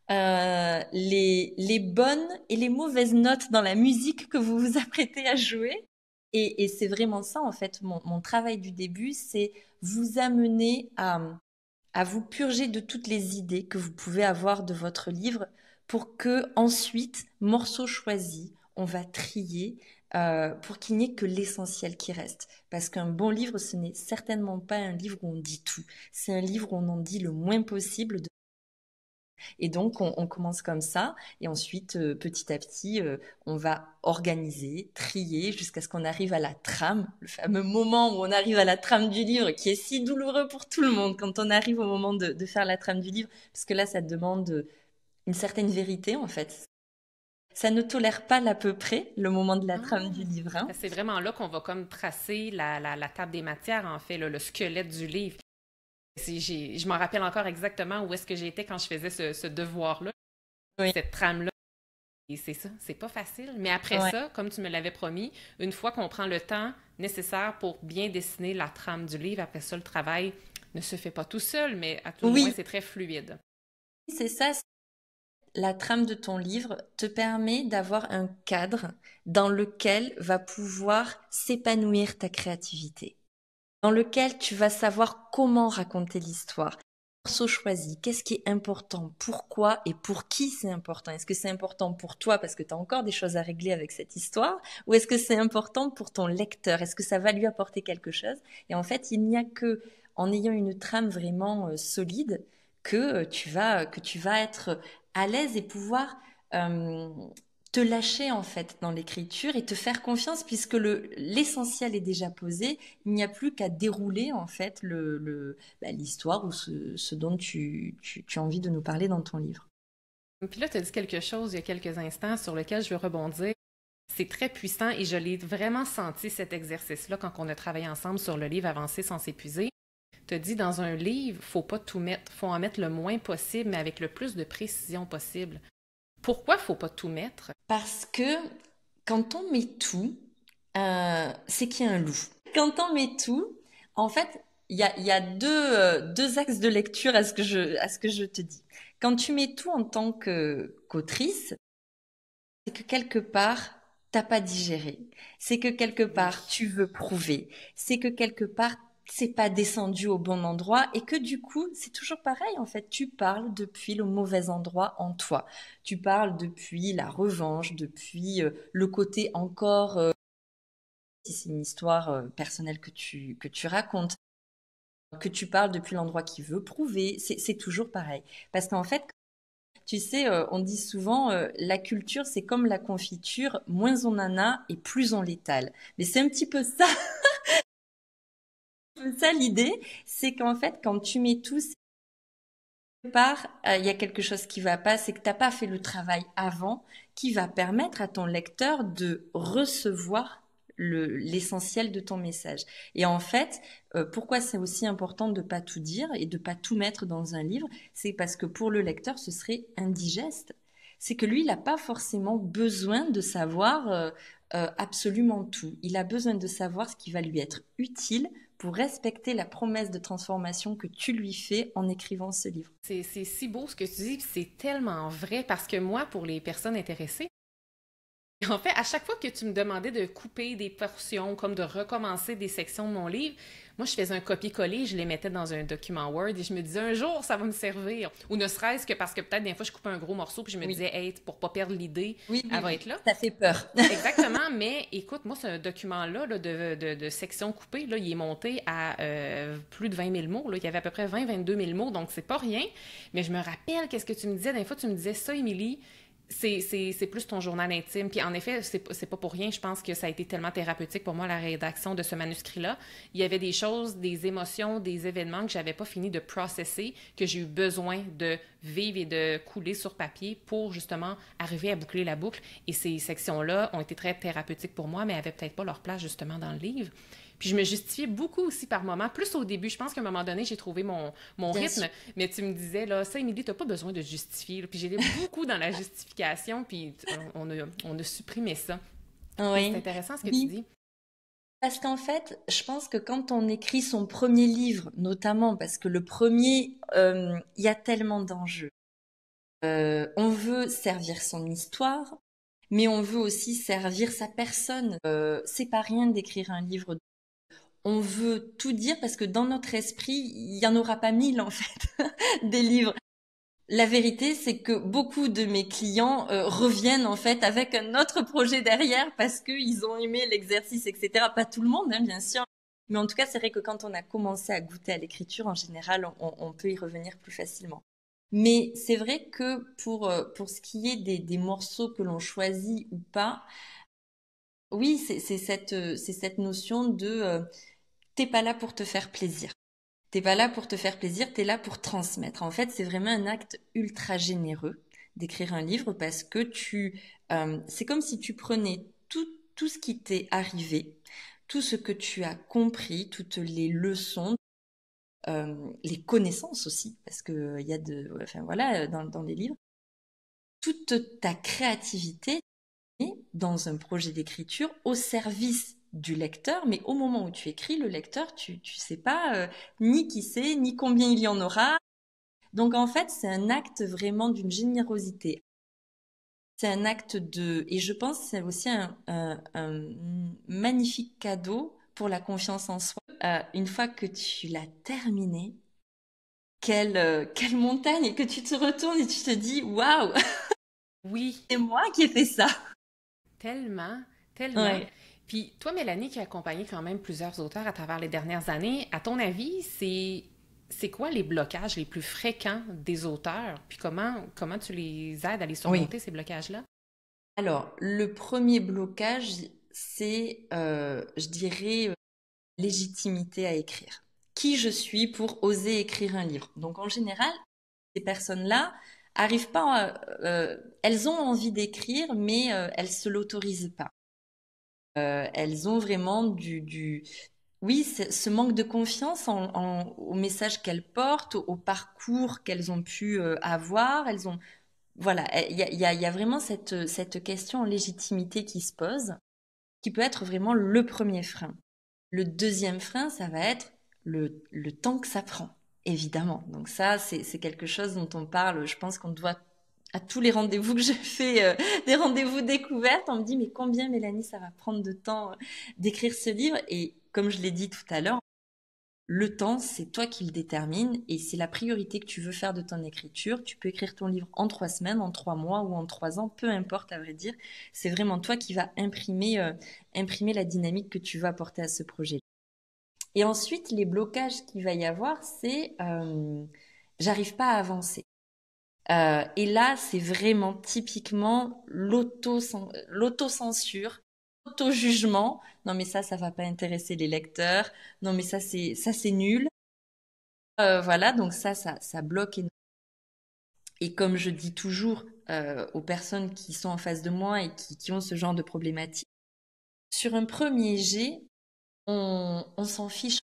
Speaker 2: les bonnes et les mauvaises notes dans la musique que vous vous apprêtez à jouer. Et c'est vraiment ça, en fait, mon travail du début, c'est vous amener à vous purger de toutes les idées que vous pouvez avoir de votre livre pour que ensuite, morceau choisi, on va trier pour qu'il n'y ait que l'essentiel qui reste. Parce qu'un bon livre, ce n'est certainement pas un livre où on dit tout. C'est un livre où on en dit le moins possible. Et donc, on commence comme ça, et ensuite, petit à petit, on va organiser, trier, jusqu'à ce qu'on arrive à la trame, le fameux moment où on arrive à la trame du livre, qui est si douloureux pour tout le monde quand on arrive au moment de faire la trame du livre, parce que là, ça demande une certaine vérité, en fait. Ça ne tolère pas l'à peu près, le moment de la trame du livre, hein.
Speaker 1: C'est vraiment là qu'on va comme tracer la table des matières, en fait, là, le squelette du livre. Je m'en rappelle encore exactement où est-ce que j'étais quand je faisais ce devoir-là,
Speaker 2: Oui,
Speaker 1: cette trame-là. Et c'est ça, c'est pas facile. Mais après
Speaker 2: ouais.
Speaker 1: ça, comme tu me l'avais promis, une fois qu'on prend le temps nécessaire pour bien dessiner la trame du livre, après ça, le travail ne se fait pas tout seul, mais à tout le moins,
Speaker 2: Oui,
Speaker 1: c'est très fluide.
Speaker 2: c'est ça. La trame de ton livre te permet d'avoir un cadre dans lequel va pouvoir s'épanouir ta créativité, dans lequel tu vas savoir comment raconter l'histoire. Morceau choisi, qu'est-ce qui est important, pourquoi et pour qui c'est important. Est-ce que c'est important pour toi parce que tu as encore des choses à régler avec cette histoire, ou est-ce que c'est important pour ton lecteur? Est-ce que ça va lui apporter quelque chose? Et en fait, il n'y a que en ayant une trame vraiment solide que tu vas être à l'aise et pouvoir euh, te lâcher en fait dans l'écriture et te faire confiance puisque l'essentiel est déjà posé. Il n'y a plus qu'à dérouler en fait l'histoire ou ce dont tu as envie de nous parler dans ton livre.
Speaker 1: Puis là, tu as dit quelque chose il y a quelques instants sur lequel je veux rebondir. C'est très puissant et je l'ai vraiment senti cet exercice-là quand on a travaillé ensemble sur le livre Avancer sans s'épuiser. Tu as dit dans un livre, faut pas tout mettre, faut en mettre le moins possible, mais avec le plus de précision possible. Pourquoi faut pas tout mettre?
Speaker 2: Parce que quand on met tout, c'est qu'il y a un loup. Quand on met tout, en fait, il y a deux axes de lecture à ce que je te dis. Quand tu mets tout en tant qu'autrice, c'est que quelque part, t'as pas digéré. C'est que quelque
Speaker 1: Oui.
Speaker 2: part, tu veux prouver. C'est que quelque part, c'est pas descendu au bon endroit et que du coup, c'est toujours pareil en fait. Tu parles depuis le mauvais endroit en toi. Tu parles depuis la revanche, depuis le côté encore, si c'est une histoire personnelle que tu racontes, que tu parles depuis l'endroit qui veut prouver. C'est toujours pareil. Parce qu'en fait, tu sais, on dit souvent, la culture, c'est comme la confiture, moins on en a et plus on l'étale. Mais c'est un petit peu ça, ça l'idée, c'est qu'en fait, quand tu mets tout, quelque part, il y a quelque chose qui va pas, c'est que t'as pas fait le travail avant, qui va permettre à ton lecteur de recevoir l'essentiel de ton message. Et en fait, pourquoi c'est aussi important de pas tout dire et de pas tout mettre dans un livre, c'est parce que pour le lecteur, ce serait indigeste. C'est que lui, il n'a pas forcément besoin de savoir absolument tout. Il a besoin de savoir ce qui va lui être utile pour respecter la promesse de transformation que tu lui fais en écrivant ce livre.
Speaker 1: C'est si beau ce que tu dis, puis c'est tellement vrai parce que moi, pour les personnes intéressées, en fait, à chaque fois que tu me demandais de couper des portions, comme de recommencer des sections de mon livre, moi, je faisais un copier-coller, je les mettais dans un document Word et je me disais un jour, ça va me servir. Ou ne serait-ce que parce que peut-être des fois, je coupais un gros morceau puis je me
Speaker 2: Oui,
Speaker 1: disais, hey, pour pas perdre l'idée,
Speaker 2: oui,
Speaker 1: elle
Speaker 2: oui,
Speaker 1: va
Speaker 2: oui.
Speaker 1: être là.
Speaker 2: Ça fait peur.
Speaker 1: Exactement, mais écoute, moi, ce document-là là, de sections coupées, là, il est monté à plus de 20 000 mots. Là. Il y avait à peu près 22 000 mots, donc c'est pas rien. Mais je me rappelle, qu'est-ce que tu me disais? Des fois, tu me disais ça, Émilie, c'est plus ton journal intime. Puis en effet, c'est pas pour rien. Je pense que ça a été tellement thérapeutique pour moi, la rédaction de ce manuscrit-là. Il y avait des choses, des émotions, des événements que j'avais pas fini de processer, que j'ai eu besoin de vivre et de couler sur papier pour justement arriver à boucler la boucle. Et ces sections-là ont été très thérapeutiques pour moi, mais n'avaient peut-être pas leur place justement dans le livre. Puis je me justifiais beaucoup aussi par moments, plus au début. Je pense qu'à un moment donné, j'ai trouvé mon
Speaker 2: Bien
Speaker 1: rythme,
Speaker 2: sûr.
Speaker 1: mais tu me disais, là, ça, Émilie, t'as pas besoin de justifier. Là. Puis j'étais beaucoup dans la justification, puis on a supprimé ça. Mais c'est
Speaker 2: Oui.
Speaker 1: intéressant ce que tu
Speaker 2: Oui.
Speaker 1: dis.
Speaker 2: Parce qu'en fait, je pense que quand on écrit son premier livre, notamment parce que le premier, il y a tellement d'enjeux. On veut servir son histoire, mais on veut aussi servir sa personne. C'est pas rien d'écrire un livre. On veut tout dire parce que dans notre esprit, il y en aura pas mille en fait des livres. La vérité, c'est que beaucoup de mes clients reviennent en fait avec un autre projet derrière parce qu'ils ont aimé l'exercice, etc. Pas tout le monde, hein, bien sûr. Mais en tout cas, c'est vrai que quand on a commencé à goûter à l'écriture, en général, on peut y revenir plus facilement. Mais c'est vrai que pour ce qui est des morceaux que l'on choisit ou pas, oui, c'est cette notion de t'es pas là pour te faire plaisir. T'es pas là pour te faire plaisir, t'es là pour transmettre. En fait, c'est vraiment un acte ultra généreux d'écrire un livre parce que c'est comme si tu prenais tout ce qui t'est arrivé, tout ce que tu as compris, toutes les leçons, les connaissances aussi, parce que il y a enfin voilà, dans les livres, toute ta créativité dans un projet d'écriture au service du lecteur, mais au moment où tu écris, le lecteur, tu sais pas ni qui c'est, ni combien il y en aura. Donc en fait, c'est un acte vraiment d'une générosité. C'est un acte et je pense que c'est aussi un magnifique cadeau pour la confiance en soi. Une fois que tu l'as terminé, quelle montagne, et que tu te retournes et tu te dis, waouh,
Speaker 1: Oui,
Speaker 2: c'est moi qui ai fait ça.
Speaker 1: tellement, tellement.
Speaker 2: Ouais.
Speaker 1: Puis toi, Mélanie, qui a accompagné quand même plusieurs auteurs à travers les dernières années, à ton avis, c'est quoi les blocages les plus fréquents des auteurs? Puis comment tu les aides à les
Speaker 2: Oui.
Speaker 1: surmonter, ces blocages-là?
Speaker 2: Alors, le premier blocage, c'est, je dirais, légitimité à écrire. Qui je suis pour oser écrire un livre? Donc, en général, ces personnes-là arrivent pas, elles ont envie d'écrire, mais elles se l'autorisent pas. Elles ont vraiment oui, ce manque de confiance au message qu'elles portent, au parcours qu'elles ont pu avoir. Voilà, il y a vraiment cette question en légitimité qui se pose, qui peut être vraiment le premier frein. Le deuxième frein, ça va être le temps que ça prend, évidemment. Donc ça, c'est quelque chose dont on parle, je pense qu'on doit à tous les rendez-vous que je fais, des rendez-vous découvertes, on me dit mais combien, Mélanie, ça va prendre de temps d'écrire ce livre? Et comme je l'ai dit tout à l'heure, le temps, c'est toi qui le détermines et c'est la priorité que tu veux faire de ton écriture. Tu peux écrire ton livre en 3 semaines, en 3 mois ou en 3 ans, peu importe à vrai dire. C'est vraiment toi qui vas imprimer la dynamique que tu veux apporter à ce projet. Et ensuite, les blocages qu'il va y avoir, c'est j'arrive pas à avancer. Et là, c'est vraiment typiquement l'autocensure, l'auto-jugement. Non, mais ça va pas intéresser les lecteurs. Non, mais ça c'est nul. Voilà, donc ça bloque. Et comme je dis toujours aux personnes qui sont en face de moi et qui ont ce genre de problématique, sur un premier jet, on s'en fiche.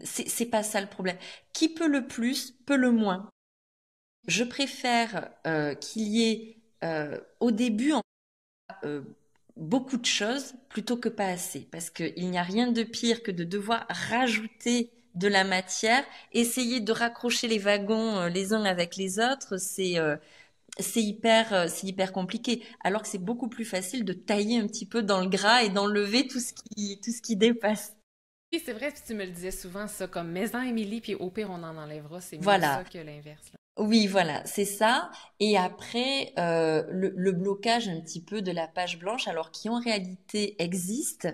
Speaker 2: C'est pas ça le problème. Qui peut le plus, peut le moins. Je préfère qu'il y ait au début euh, beaucoup de choses plutôt que pas assez. Parce qu'il n'y a rien de pire que de devoir rajouter de la matière, essayer de raccrocher les wagons les uns avec les autres, c'est hyper compliqué. Alors que c'est beaucoup plus facile de tailler un petit peu dans le gras et d'enlever tout ce qui dépasse.
Speaker 1: Oui, c'est vrai, puis tu me le disais souvent, ça, comme maison Émilie, puis au pire, on en enlèvera. C'est mieux
Speaker 2: Voilà.
Speaker 1: ça que l'inverse, là.
Speaker 2: Oui, voilà, c'est ça. Et après, le blocage un petit peu de la page blanche, alors qui en réalité existe,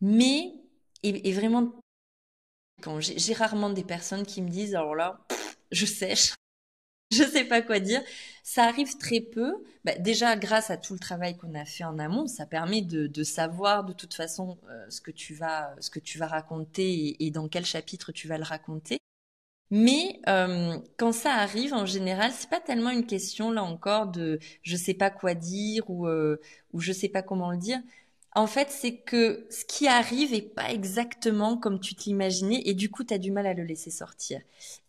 Speaker 2: mais est vraiment quand j'ai rarement des personnes qui me disent, alors là, je sèche, je sais pas quoi dire. Ça arrive très peu. Bah, déjà, grâce à tout le travail qu'on a fait en amont, ça permet de savoir de toute façon ce que tu vas raconter et dans quel chapitre tu vas le raconter. Mais quand ça arrive, en général, c'est pas tellement une question là encore de je sais pas quoi dire ou je sais pas comment le dire. En fait, c'est que ce qui arrive est pas exactement comme tu t'imaginais et du coup, tu as du mal à le laisser sortir.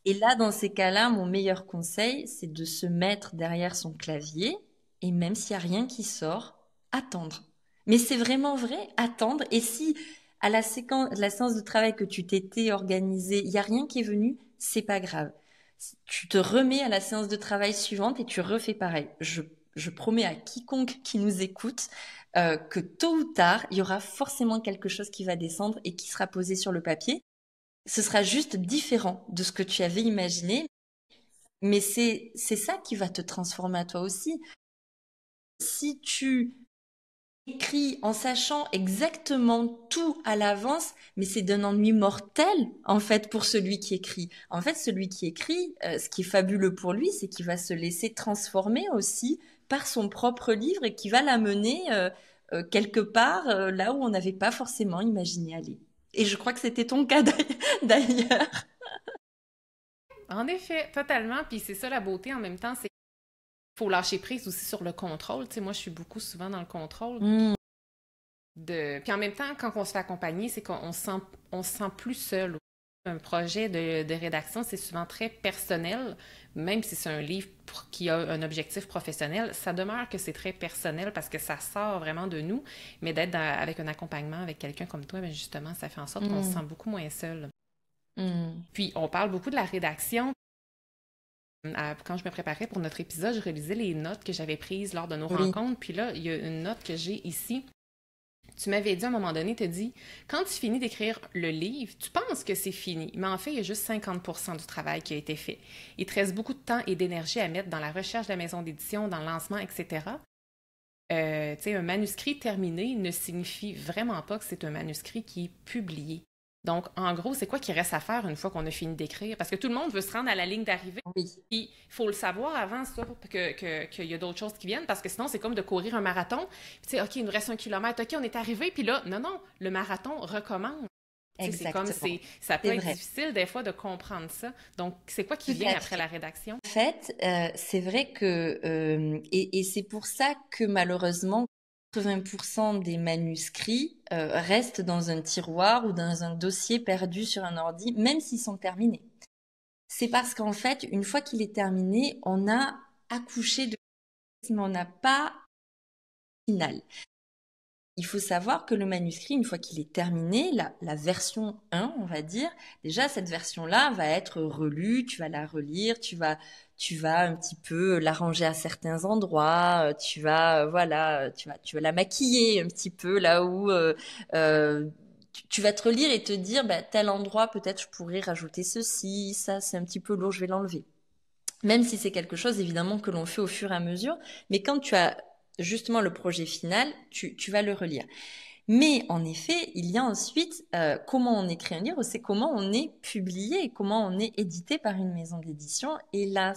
Speaker 2: Et là, dans ces cas-là, mon meilleur conseil, c'est de se mettre derrière son clavier et même s'il y a rien qui sort, attendre. Mais c'est vraiment vrai, attendre. Et si à la séance de travail que tu t'étais organisée, il y a rien qui est venu, c'est pas grave. Tu te remets à la séance de travail suivante et tu refais pareil. Je promets à quiconque qui nous écoute que tôt ou tard, il y aura forcément quelque chose qui va descendre et qui sera posé sur le papier. Ce sera juste différent de ce que tu avais imaginé. Mais c'est ça qui va te transformer à toi aussi. Si tu écrit en sachant exactement tout à l'avance, mais c'est d'un ennui mortel, en fait, pour celui qui écrit. En fait, celui qui écrit, ce qui est fabuleux pour lui, c'est qu'il va se laisser transformer aussi par son propre livre et qui va l'amener quelque part là où on n'avait pas forcément imaginé aller. Et je crois que c'était ton cas d'ailleurs.
Speaker 1: En effet, totalement. Puis c'est ça la beauté en même temps, c'est qu'il faut lâcher prise aussi sur le contrôle. Tu sais, moi, je suis beaucoup souvent dans le contrôle.
Speaker 2: Mm,
Speaker 1: Puis en même temps, quand on se fait accompagner, c'est on se sent plus seul. Un projet de rédaction, c'est souvent très personnel, même si c'est un livre qui a un objectif professionnel, ça demeure que c'est très personnel parce que ça sort vraiment de nous, mais avec un accompagnement avec quelqu'un comme toi, bien justement, ça fait en sorte qu'on se
Speaker 2: mm,
Speaker 1: sent beaucoup moins seul.
Speaker 2: mm.
Speaker 1: Puis on parle beaucoup de la rédaction. Quand je me préparais pour notre épisode, je réalisais les notes que j'avais prises lors de nos
Speaker 2: Oui,
Speaker 1: rencontres, puis là, il y a une note que j'ai ici. Tu m'avais dit à un moment donné, tu dit, quand tu finis d'écrire le livre, tu penses que c'est fini, mais en fait, il y a juste 50% du travail qui a été fait. Il te reste beaucoup de temps et d'énergie à mettre dans la recherche de la maison d'édition, dans le lancement, etc. Tu sais, un manuscrit terminé ne signifie vraiment pas que c'est un manuscrit qui est publié. Donc, en gros, c'est quoi qui reste à faire une fois qu'on a fini d'écrire? Parce que tout le monde veut se rendre à la ligne d'arrivée.
Speaker 2: oui.
Speaker 1: Puis, il faut le savoir avant ça, qu'il y a d'autres choses qui viennent, parce que sinon, c'est comme de courir un marathon. Puis, tu sais, OK, il nous reste 1 kilomètre, OK, on est arrivé, puis là, non, non, le marathon recommence. Tu sais,
Speaker 2: Exactement.
Speaker 1: ça peut
Speaker 2: C'est
Speaker 1: être
Speaker 2: vrai.
Speaker 1: difficile des fois de comprendre ça. Donc, c'est quoi qui
Speaker 2: Tout
Speaker 1: vient
Speaker 2: à
Speaker 1: après
Speaker 2: fait.
Speaker 1: la rédaction?
Speaker 2: En fait, c'est vrai que, et c'est pour ça que malheureusement, 80% des manuscrits restent dans un tiroir ou dans un dossier perdu sur un ordi, même s'ils sont terminés. C'est parce qu'en fait, une fois qu'il est terminé, on a accouché de, mais on n'a pas final. Il faut savoir que le manuscrit, une fois qu'il est terminé, la version 1, on va dire, déjà cette version-là va être relue, tu vas la relire, tu vas un petit peu l'arranger à certains endroits, tu vas, voilà, tu vas la maquiller un petit peu là où tu vas te relire et te dire, bah, tel endroit, peut-être je pourrais rajouter ceci, ça c'est un petit peu lourd, je vais l'enlever. Même si c'est quelque chose évidemment que l'on fait au fur et à mesure, mais quand tu as justement le projet final, tu vas le relire. Mais en effet, il y a ensuite comment on écrit un livre, c'est comment on est publié, comment on est édité par une maison d'édition. Et là,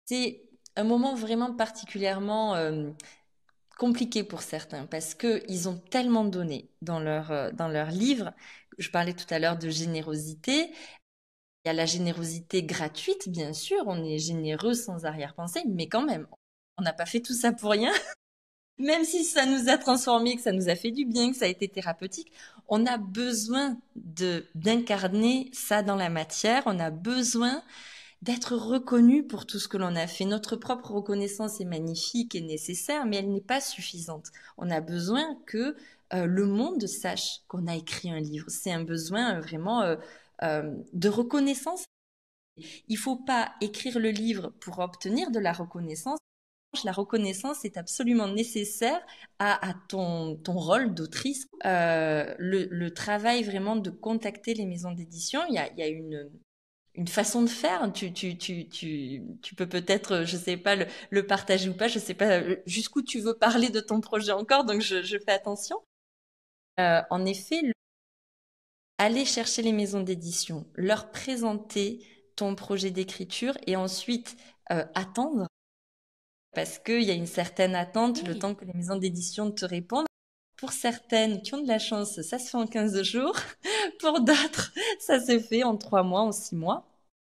Speaker 2: c'est un moment vraiment particulièrement compliqué pour certains parce que ils ont tellement donné dans leur livre. Je parlais tout à l'heure de générosité. Il y a la générosité gratuite, bien sûr, on est généreux sans arrière-pensée, mais quand même, on n'a pas fait tout ça pour rien. Même si ça nous a transformés, que ça nous a fait du bien, que ça a été thérapeutique, on a besoin d'incarner ça dans la matière, on a besoin d'être reconnu pour tout ce que l'on a fait. Notre propre reconnaissance est magnifique et nécessaire, mais elle n'est pas suffisante. On a besoin que le monde sache qu'on a écrit un livre. C'est un besoin vraiment de reconnaissance. Il faut pas écrire le livre pour obtenir de la reconnaissance. La reconnaissance est absolument nécessaire à ton rôle d'autrice. Le travail vraiment de contacter les maisons d'édition, il y a une façon de faire. Tu peux peut-être, je sais pas, le partager ou pas. Je sais pas jusqu'où tu veux parler de ton projet encore, donc je fais attention. En effet, aller chercher les maisons d'édition, leur présenter ton projet d'écriture et ensuite attendre parce qu'il y a une certaine attente, le
Speaker 1: Oui.
Speaker 2: temps que les maisons d'édition te répondent. Pour certaines qui ont de la chance, ça se fait en 15 jours. Pour d'autres, ça se fait en 3 mois, en 6 mois.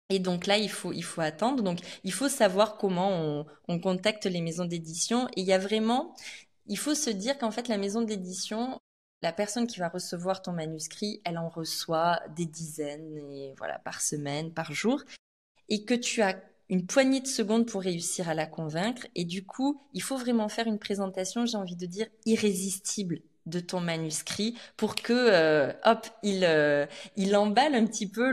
Speaker 2: Et donc là, il faut attendre. Donc, il faut savoir comment on contacte les maisons d'édition. Et il y a vraiment, il faut se dire qu'en fait, la maison d'édition, la personne qui va recevoir ton manuscrit, elle en reçoit des dizaines, et voilà, par semaine, par jour et que tu as une poignée de secondes pour réussir à la convaincre. Et du coup, il faut vraiment faire une présentation, j'ai envie de dire, irrésistible de ton manuscrit pour que, hop, il emballe un petit peu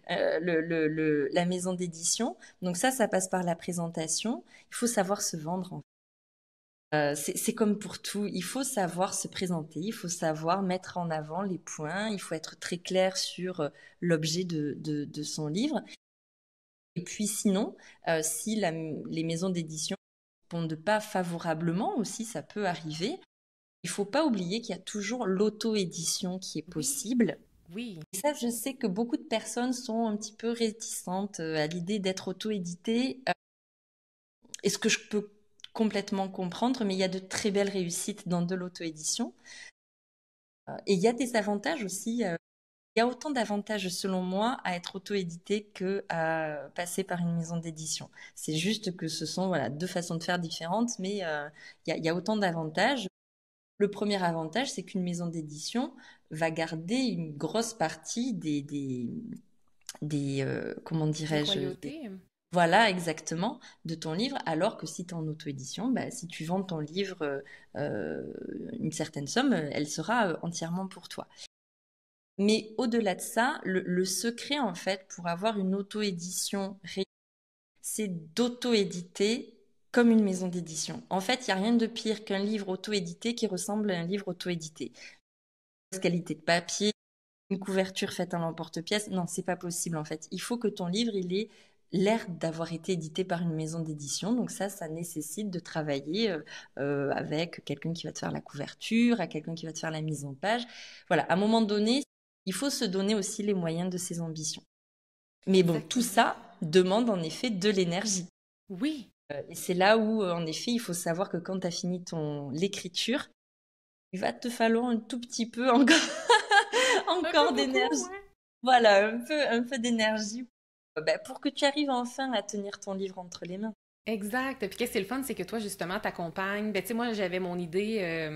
Speaker 2: la maison d'édition. Donc ça passe par la présentation. Il faut savoir se vendre. C'est comme pour tout, il faut savoir se présenter, il faut savoir mettre en avant les points, il faut être très clair sur l'objet de son livre. Et puis sinon, si les maisons d'édition ne répondent pas favorablement aussi, ça peut arriver. Il faut pas oublier qu'il y a toujours l'auto-édition qui est
Speaker 1: Oui,
Speaker 2: possible.
Speaker 1: oui,
Speaker 2: Et ça, je sais que beaucoup de personnes sont un petit peu réticentes à l'idée d'être auto-éditées. Et ce que je peux complètement comprendre, mais il y a de très belles réussites dans de l'auto-édition. Et il y a des avantages aussi. Il y a autant d'avantages, selon moi, à être auto-édité que à passer par une maison d'édition. C'est juste que ce sont voilà, deux façons de faire différentes, mais il y a autant d'avantages. Le premier avantage, c'est qu'une maison d'édition va garder une grosse partie comment
Speaker 1: des
Speaker 2: dirais-je,
Speaker 1: royautés.
Speaker 2: voilà exactement, de ton livre, alors que si tu es en auto-édition, bah, si tu vends ton livre une certaine somme, elle sera entièrement pour toi. Mais au-delà de ça, le secret en fait pour avoir une auto-édition réussie, c'est d'auto-éditer comme une maison d'édition. En fait, il n'y a rien de pire qu'un livre auto-édité qui ressemble à un livre auto-édité. Qualité de papier, une couverture faite à l'emporte-pièce, non, c'est pas possible en fait. Il faut que ton livre, il ait l'air d'avoir été édité par une maison d'édition. Donc ça nécessite de travailler avec quelqu'un qui va te faire la couverture, à quelqu'un qui va te faire la mise en page. Voilà, à un moment donné, il faut se donner aussi les moyens de ses ambitions. Mais bon, tout
Speaker 1: Exactement.
Speaker 2: ça demande en effet de l'énergie.
Speaker 1: Oui.
Speaker 2: Et c'est là où, en effet, il faut savoir que quand tu as fini l'écriture, il va te falloir un tout petit peu encore,
Speaker 1: Un peu
Speaker 2: encore
Speaker 1: beaucoup,
Speaker 2: d'énergie.
Speaker 1: ouais.
Speaker 2: Voilà, un peu d'énergie pour que tu arrives enfin à tenir ton livre entre les mains.
Speaker 1: Exact. Puis qu'est-ce qui est le fun, c'est que toi, justement, t'accompagnes. Ben, tu sais, moi, j'avais mon idée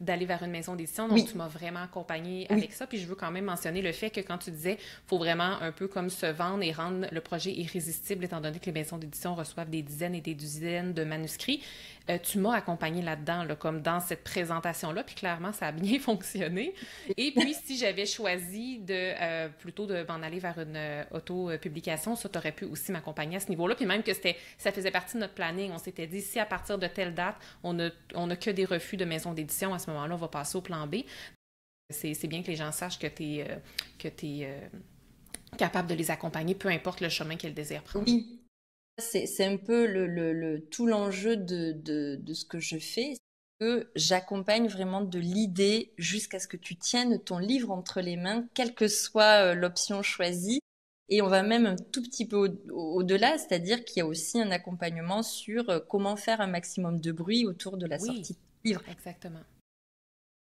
Speaker 1: d'aller vers une maison d'édition, donc tu
Speaker 2: Oui,
Speaker 1: m'as vraiment accompagnée avec
Speaker 2: oui,
Speaker 1: ça. Puis je veux quand même mentionner le fait que quand tu disais, faut vraiment un peu comme se vendre et rendre le projet irrésistible, étant donné que les maisons d'édition reçoivent des dizaines et des dizaines de manuscrits, tu m'as accompagnée là-dedans, là, comme dans cette présentation-là. Puis clairement, ça a bien fonctionné. Et puis, si j'avais choisi plutôt de m'en aller vers une auto-publication, ça, t'aurais pu aussi m'accompagner à ce niveau-là. Puis même que ça faisait partie de notre planning. On s'était dit, si à partir de telle date, on a que des refus de maisons d'édition, à ce moment-là, on va passer au plan B. C'est bien que les gens sachent que tu es capable de les accompagner, peu importe le chemin qu'ils désirent prendre.
Speaker 2: oui. C'est un peu tout l'enjeu de ce que je fais, c'est que j'accompagne vraiment de l'idée jusqu'à ce que tu tiennes ton livre entre les mains, quelle que soit l'option choisie. Et on va même un tout petit peu au-delà, c'est-à-dire qu'il y a aussi un accompagnement sur comment faire un maximum de bruit autour de la
Speaker 1: Oui,
Speaker 2: sortie du livre.
Speaker 1: exactement.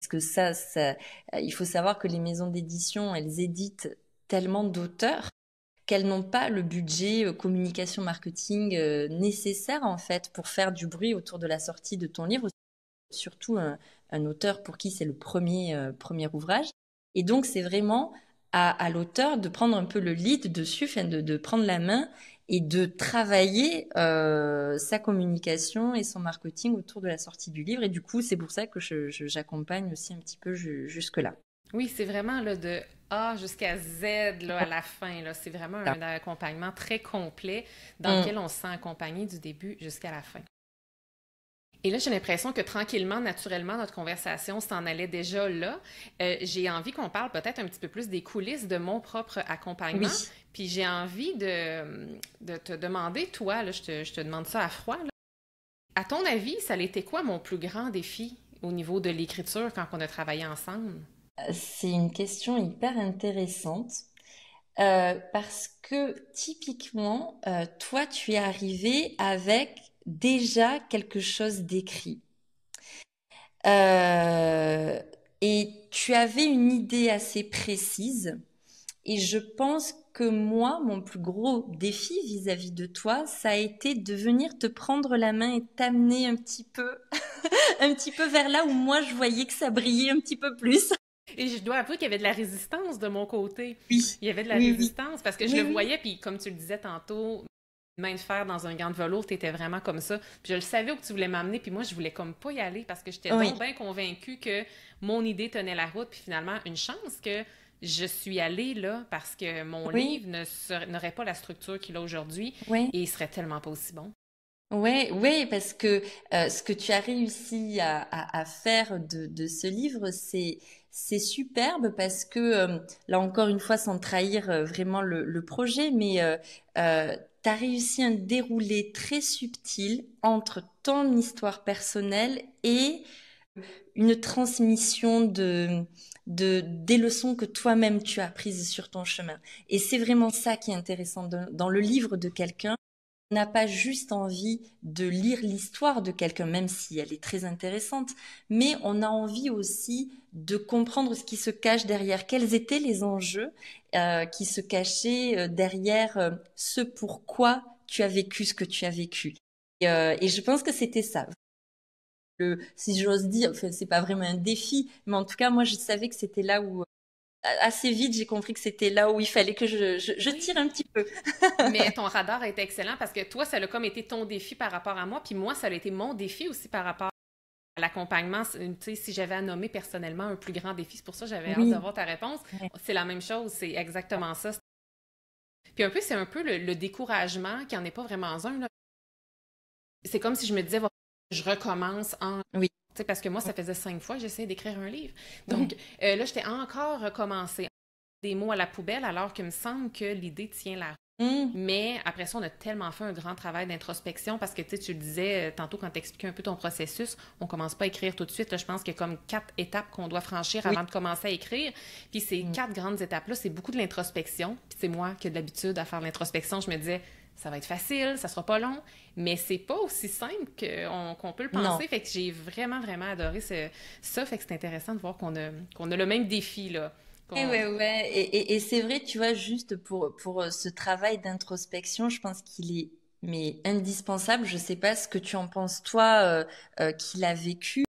Speaker 2: Parce que il faut savoir que les maisons d'édition, elles éditent tellement d'auteurs qu'elles n'ont pas le budget communication marketing nécessaire en fait pour faire du bruit autour de la sortie de ton livre, surtout un auteur pour qui c'est le premier ouvrage. Et donc c'est vraiment à l'auteur de prendre un peu le lead dessus, enfin, de prendre la main et de travailler sa communication et son marketing autour de la sortie du livre. Et du coup, c'est pour ça que j'accompagne aussi un petit peu jusque-là.
Speaker 1: Oui, c'est vraiment là, de A jusqu'à Z là, à la fin. Là. C'est vraiment un accompagnement très complet dans
Speaker 2: Mm.
Speaker 1: lequel on se sent accompagné du début jusqu'à la fin. Et là, j'ai l'impression que tranquillement, naturellement, notre conversation s'en allait déjà là. J'ai envie qu'on parle peut-être un petit peu plus des coulisses de mon propre accompagnement.
Speaker 2: Oui.
Speaker 1: Puis j'ai envie de te demander, toi, là, je te demande ça à froid, là. À ton avis, ça a été quoi mon plus grand défi au niveau de l'écriture quand on a travaillé ensemble?
Speaker 2: C'est une question hyper intéressante. Parce que typiquement, toi, tu es arrivé avec déjà quelque chose d'écrit. Euh, et tu avais une idée assez précise. Et je pense que moi, mon plus gros défi vis-à-vis de toi, ça a été de venir te prendre la main et t'amener un petit peu, un petit peu vers là où moi je voyais que ça brillait un petit peu plus.
Speaker 1: Et je dois avouer qu'il y avait de la résistance de mon côté.
Speaker 2: Oui,
Speaker 1: Il y avait de la
Speaker 2: oui, oui,
Speaker 1: résistance parce que je le
Speaker 2: oui, oui,
Speaker 1: voyais, puis comme tu le disais tantôt, main de fer dans un gant de velours, t'étais vraiment comme ça. Puis je le savais où tu voulais m'amener, puis moi, je voulais comme pas y aller parce que j'étais
Speaker 2: oui,
Speaker 1: donc bien convaincue que mon idée tenait la route. Puis finalement, une chance que je suis allée là parce que mon
Speaker 2: oui,
Speaker 1: livre n'aurait pas la structure qu'il a aujourd'hui
Speaker 2: oui.
Speaker 1: et il serait tellement pas aussi bon.
Speaker 2: Ouais, ouais, parce que ce que tu as réussi à faire de ce livre, c'est superbe parce que là encore une fois, sans trahir vraiment le projet, mais tu tu as réussi un déroulé très subtil entre ton histoire personnelle et une transmission des leçons que toi-même tu as apprises sur ton chemin. Et c'est vraiment ça qui est intéressant dans le livre de quelqu'un. On n'a pas juste envie de lire l'histoire de quelqu'un, même si elle est très intéressante, mais on a envie aussi de comprendre ce qui se cache derrière, quels étaient les enjeux qui se cachaient derrière ce pourquoi tu as vécu ce que tu as vécu. Et je pense que c'était ça. Si j'ose dire, enfin, c'est pas vraiment un défi, mais en tout cas, moi, je savais que c'était là où, assez vite, j'ai compris que c'était là où il fallait que je tire un petit peu.
Speaker 1: Mais ton radar a été excellent parce que toi, ça a comme été ton défi par rapport à moi, puis moi, ça a été mon défi aussi par rapport à l'accompagnement. Tu sais, si j'avais à nommer personnellement un plus grand défi, c'est pour ça que j'avais hâte
Speaker 2: Oui.
Speaker 1: d'avoir ta réponse.
Speaker 2: Ouais.
Speaker 1: C'est la même chose, c'est exactement ça. Puis un peu, c'est un peu le découragement, qui n'en est pas vraiment un, là. C'est comme si je me disais, je recommence en...
Speaker 2: Oui.
Speaker 1: Tu sais, parce que moi, ça faisait 5 fois que j'essayais d'écrire un livre. Donc là, j'étais encore recommencé des mots à la poubelle, alors qu'il me semble que l'idée tient la route. Mais après ça, on a tellement fait un grand travail d'introspection parce que tu le disais tantôt quand tu expliquais un peu ton processus, on commence pas à écrire tout de suite. Là, je pense qu'il y a comme 4 étapes qu'on doit franchir avant de commencer à écrire. Puis ces 4 grandes étapes-là, c'est beaucoup de l'introspection. Puis c'est moi qui ai de l'habitude à faire l'introspection. Je me disais, ça va être facile, ça sera pas long, mais c'est pas aussi simple qu'on peut le penser.
Speaker 2: Non.
Speaker 1: Fait que j'ai vraiment, vraiment adoré ça. Fait que c'est intéressant de voir qu'on a le même défi, là.
Speaker 2: Ouais. Et c'est vrai, tu vois, juste pour ce travail d'introspection, je pense qu'il est mais indispensable. Je sais pas ce que tu en penses, toi, qui l'as vécu.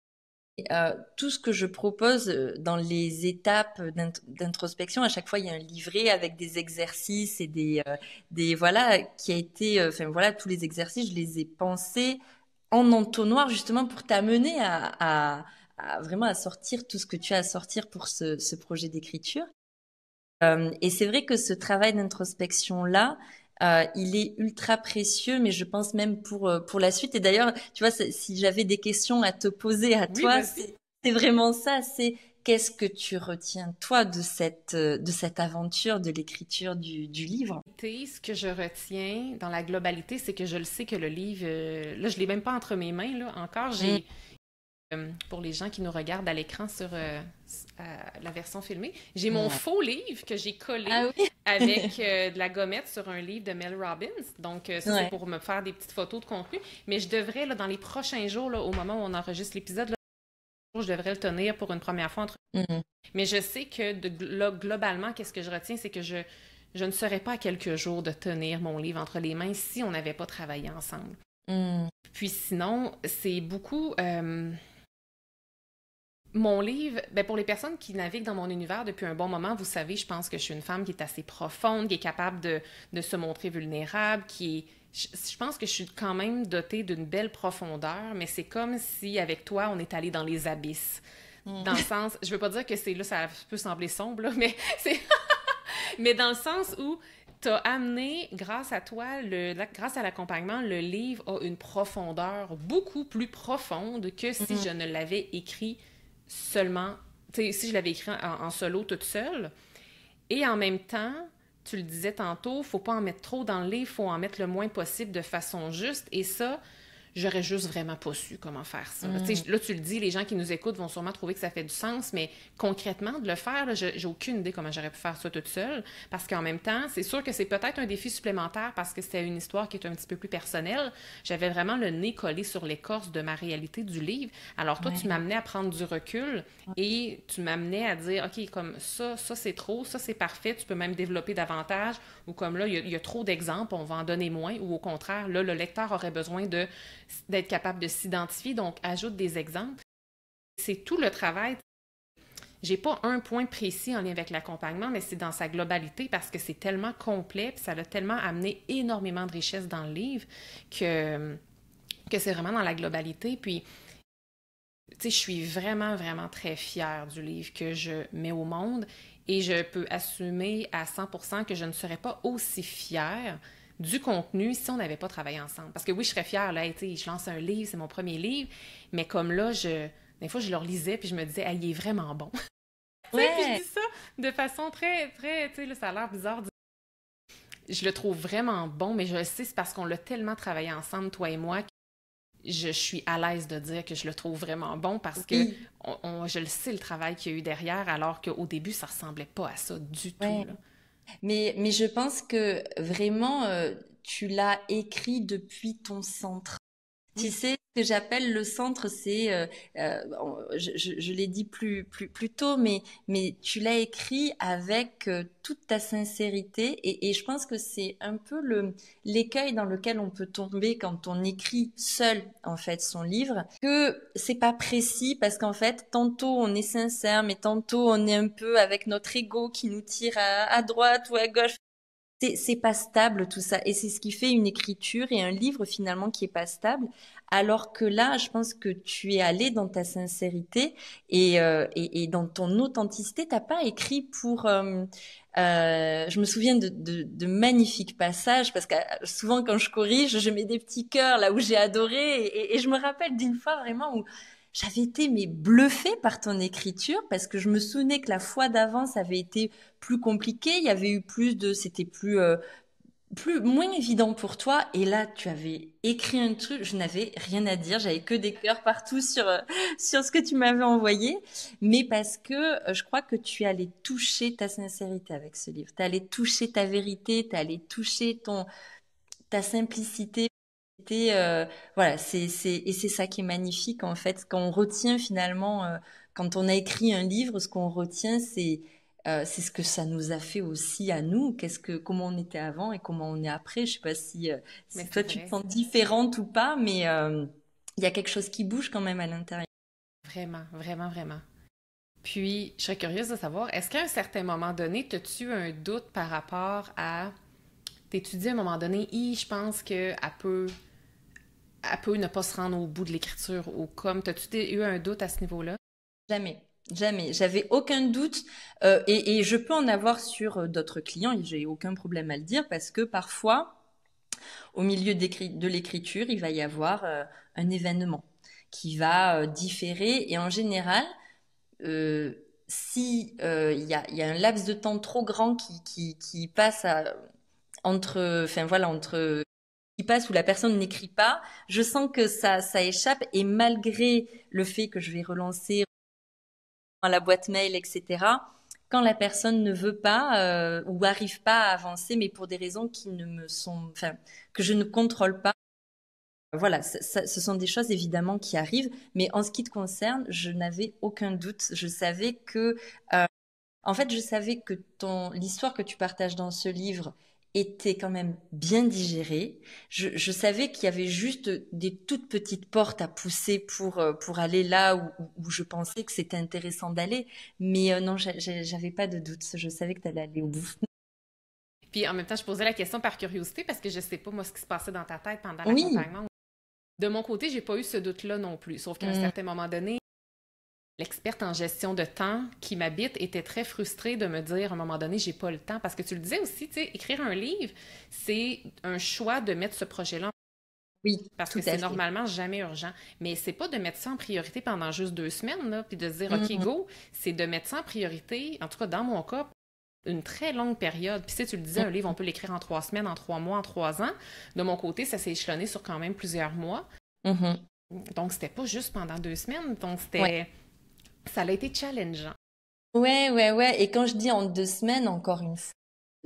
Speaker 2: Tout ce que je propose dans les étapes d'introspection, à chaque fois, il y a un livret avec des exercices et des voilà, qui a été, enfin voilà, tous les exercices, je les ai pensés en entonnoir justement pour t'amener à vraiment à sortir tout ce que tu as à sortir pour ce projet d'écriture. Et c'est vrai que ce travail d'introspection-là, il est ultra précieux, mais je pense même pour la suite. Et d'ailleurs, tu vois, si j'avais des questions à te poser à
Speaker 1: Oui,
Speaker 2: toi,
Speaker 1: vas-y.
Speaker 2: c'est vraiment ça. C'est qu'est-ce que tu retiens, toi, de cette aventure de l'écriture du livre?
Speaker 1: Ce que je retiens dans la globalité, c'est que je le sais que le livre, là, je l'ai même pas entre mes mains, là, encore.
Speaker 2: Mm.
Speaker 1: Pour les gens qui nous regardent à l'écran sur la version filmée, j'ai mon
Speaker 2: Ouais.
Speaker 1: faux livre que j'ai collé
Speaker 2: Ah oui?
Speaker 1: avec de la gommette sur un livre de Mel Robbins. Donc, ça, c'est
Speaker 2: Ouais.
Speaker 1: pour me faire des petites photos de contenu. Mais je devrais, là, dans les prochains jours, là, au moment où on enregistre l'épisode, là, je devrais le tenir pour une première fois entre...
Speaker 2: Mm.
Speaker 1: Mais je sais que là, globalement, qu'est-ce que je retiens, c'est que je ne serais pas à quelques jours de tenir mon livre entre les mains si on n'avait pas travaillé ensemble.
Speaker 2: Mm.
Speaker 1: Puis sinon, c'est beaucoup... Mon livre, ben pour les personnes qui naviguent dans mon univers depuis un bon moment, vous savez, je pense que je suis une femme qui est assez profonde, qui est capable de se montrer vulnérable, qui est... Je pense que je suis quand même dotée d'une belle profondeur, mais c'est comme si, avec toi, on est allé dans les abysses. Dans le sens, je veux pas dire que c'est là, ça peut sembler sombre, là, mais c'est... mais dans le sens où t'as amené, grâce à toi, grâce à l'accompagnement, le livre a une profondeur beaucoup plus profonde que si je ne l'avais écrit seulement, tu sais, si je l'avais écrit en solo toute seule. Et en même temps, tu le disais tantôt, faut pas en mettre trop dans le livre, faut en mettre le moins possible de façon juste. Et ça, j'aurais juste vraiment pas su comment faire ça. Tu sais, là, tu le dis, les gens qui nous écoutent vont sûrement trouver que ça fait du sens, mais concrètement, de le faire, là, j'ai aucune idée comment j'aurais pu faire ça toute seule, parce qu'en même temps, c'est sûr que c'est peut-être un défi supplémentaire parce que c'était une histoire qui est un petit peu plus personnelle. J'avais vraiment le nez collé sur l'écorce de ma réalité du livre. Alors toi, tu
Speaker 2: Ouais.
Speaker 1: m'amenais à prendre du recul et tu m'amenais à dire, OK, comme ça c'est trop, ça c'est parfait, tu peux même développer davantage, ou comme là, il y a trop d'exemples, on va en donner moins, ou au contraire, là, le lecteur aurait besoin d'être capable de s'identifier, donc ajoute des exemples. C'est tout le travail. J'ai pas un point précis en lien avec l'accompagnement, mais c'est dans sa globalité parce que c'est tellement complet, puis ça a tellement amené énormément de richesse dans le livre que c'est vraiment dans la globalité. Puis, tu sais, je suis vraiment, vraiment très fière du livre que je mets au monde et je peux assumer à 100% que je ne serais pas aussi fière du contenu si on n'avait pas travaillé ensemble. Parce que oui, je serais fière, là, tu sais, je lance un livre, c'est mon premier livre, mais comme là, des fois, je le relisais puis je me disais, ah, il est vraiment bon. Tu sais, puis je
Speaker 2: Ouais.
Speaker 1: dis ça de façon très, très, tu sais, là, ça a l'air bizarre. Je le trouve vraiment bon, mais je le sais, c'est parce qu'on l'a tellement travaillé ensemble, toi et moi, que je suis à l'aise de dire que je le trouve vraiment bon parce que
Speaker 2: Oui,
Speaker 1: je le sais le travail qu'il y a eu derrière, alors qu'au début, ça ressemblait pas à ça du tout,
Speaker 2: ouais.
Speaker 1: là.
Speaker 2: Mais je pense que vraiment, tu l'as écrit depuis ton centre. Tu
Speaker 1: Oui.
Speaker 2: sais, ce que j'appelle le centre, c'est, je l'ai dit plus tôt, mais tu l'as écrit avec toute ta sincérité et je pense que c'est un peu l'écueil dans lequel on peut tomber quand on écrit seul, en fait, son livre, que c'est pas précis parce qu'en fait, tantôt on est sincère, mais tantôt on est un peu avec notre ego qui nous tire à droite ou à gauche. C'est pas stable tout ça et c'est ce qui fait une écriture et un livre finalement qui est pas stable alors que là je pense que tu es allé dans ta sincérité et dans ton authenticité t'as pas écrit pour je me souviens de magnifiques passages parce que souvent quand je corrige je mets des petits cœurs là où j'ai adoré et je me rappelle d'une fois vraiment où j'avais été mais bluffée par ton écriture parce que je me souvenais que la fois d'avant ça avait été plus compliqué, il y avait eu c'était plus moins évident pour toi. Et là, tu avais écrit un truc, je n'avais rien à dire, j'avais que des cœurs partout sur ce que tu m'avais envoyé, mais parce que je crois que tu allais toucher ta sincérité avec ce livre, tu allais toucher ta vérité, tu allais toucher ta simplicité. Voilà, et c'est ça qui est magnifique en fait. Ce qu'on retient finalement, quand on a écrit un livre, ce qu'on retient, c'est ce que ça nous a fait aussi à nous. Comment on était avant et comment on est après. Je sais pas
Speaker 1: Mais
Speaker 2: si
Speaker 1: c'est
Speaker 2: toi tu te
Speaker 1: vrai.
Speaker 2: sens différente ou pas, mais il y a quelque chose qui bouge quand même à l'intérieur.
Speaker 1: Vraiment, vraiment, vraiment. Puis, je serais curieuse de savoir, est-ce qu'à un certain moment donné, as-tu un doute par rapport à... T'étudies à un moment donné, je pense elle peut ne pas se rendre au bout de l'écriture ou comme, t'as-tu eu un doute à ce niveau-là?
Speaker 2: Jamais. Jamais, j'avais aucun doute et je peux en avoir sur d'autres clients et j'ai aucun problème à le dire parce que parfois au milieu de l'écriture, il va y avoir un événement qui va différer. Et en général, euh, si il y a un laps de temps trop grand qui passe enfin voilà, qui passe où la personne n'écrit pas, je sens que ça échappe. Et malgré le fait que je vais relancer dans la boîte mail, etc. Quand la personne ne veut pas ou arrive pas à avancer, mais pour des raisons qui ne me sont, enfin, que je ne contrôle pas, voilà, ce sont des choses évidemment qui arrivent, mais en ce qui te concerne, je n'avais aucun doute. Je savais que, en fait, je savais que l'histoire que tu partages dans ce livre était quand même bien digérée. Je savais qu'il y avait juste des toutes petites portes à pousser pour aller là où je pensais que c'était intéressant d'aller. Mais non, j'avais pas de doute. Je savais que tu allais aller au bout.
Speaker 1: Puis en même temps, je posais la question par curiosité parce que je sais pas, moi, ce qui se passait dans ta tête pendant
Speaker 2: Oui.
Speaker 1: l'accompagnement. De mon côté, j'ai pas eu ce doute-là non plus. Sauf qu'à un
Speaker 2: Mm.
Speaker 1: certain moment donné, l'experte en gestion de temps qui m'habite était très frustrée de me dire à un moment donné, j'ai pas le temps. Parce que tu le disais aussi, tu sais, écrire un livre, c'est un choix de mettre ce projet-là
Speaker 2: Oui,
Speaker 1: parce
Speaker 2: tout
Speaker 1: que c'est
Speaker 2: à fait.
Speaker 1: normalement jamais urgent. Mais c'est pas de mettre ça en priorité pendant juste 2 semaines, là, puis de se dire, OK,
Speaker 2: Mm.
Speaker 1: go, c'est de mettre ça en priorité, en tout cas dans mon cas, une très longue période. Puis tu sais, tu le disais, un livre, on peut l'écrire en 3 semaines, en 3 mois, en 3 ans. De mon côté, ça s'est échelonné sur quand même plusieurs mois.
Speaker 2: Mhm.
Speaker 1: Donc, c'était pas juste pendant 2 semaines. Donc,
Speaker 2: Ouais.
Speaker 1: ça a été challengeant.
Speaker 2: Ouais, ouais, ouais. Et quand je dis en 2 semaines, encore une fois,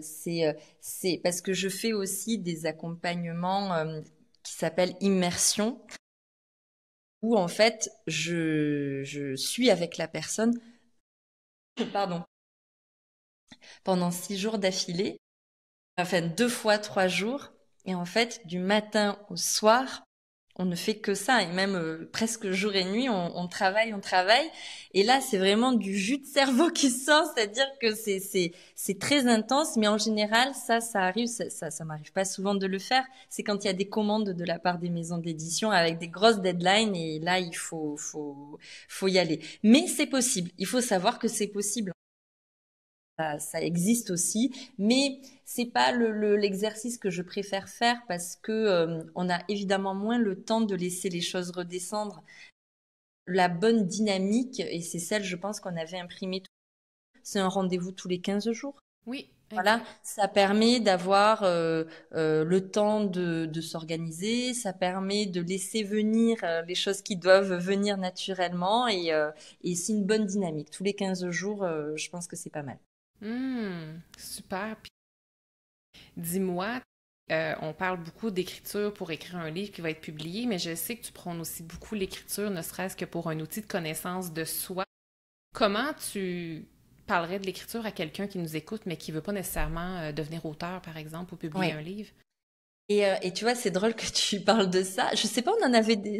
Speaker 2: c'est parce que je fais aussi des accompagnements qui s'appellent immersion, où en fait, je suis avec la personne, pardon, pendant 6 jours d'affilée, enfin 2 fois 3 jours, et en fait, du matin au soir, on ne fait que ça, et même presque jour et nuit, on travaille, on travaille. Et là, c'est vraiment du jus de cerveau qui sort, c'est-à-dire que c'est très intense, mais en général, ça arrive, ça m'arrive pas souvent de le faire. C'est quand il y a des commandes de la part des maisons d'édition avec des grosses deadlines, et là, faut y aller. Mais c'est possible. Il faut savoir que c'est possible. Ça existe aussi, mais c'est pas l'exercice que je préfère faire parce que on a évidemment moins le temps de laisser les choses redescendre. La bonne dynamique, et c'est celle, je pense, qu'on avait imprimée, c'est un rendez-vous tous les 15 jours.
Speaker 1: Oui,
Speaker 2: Voilà,
Speaker 1: Exact.
Speaker 2: ça permet d'avoir le temps de s'organiser, ça permet de laisser venir les choses qui doivent venir naturellement et c'est une bonne dynamique. Tous les 15 jours, je pense que c'est pas mal.
Speaker 1: Super. Puis, dis-moi, on parle beaucoup d'écriture pour écrire un livre qui va être publié, mais je sais que tu prônes aussi beaucoup l'écriture, ne serait-ce que pour un outil de connaissance de soi. Comment tu parlerais de l'écriture à quelqu'un qui nous écoute, mais qui veut pas nécessairement devenir auteur, par exemple, ou publier un
Speaker 2: Ouais.
Speaker 1: livre?
Speaker 2: Et tu vois, c'est drôle que tu parles de ça. Je sais pas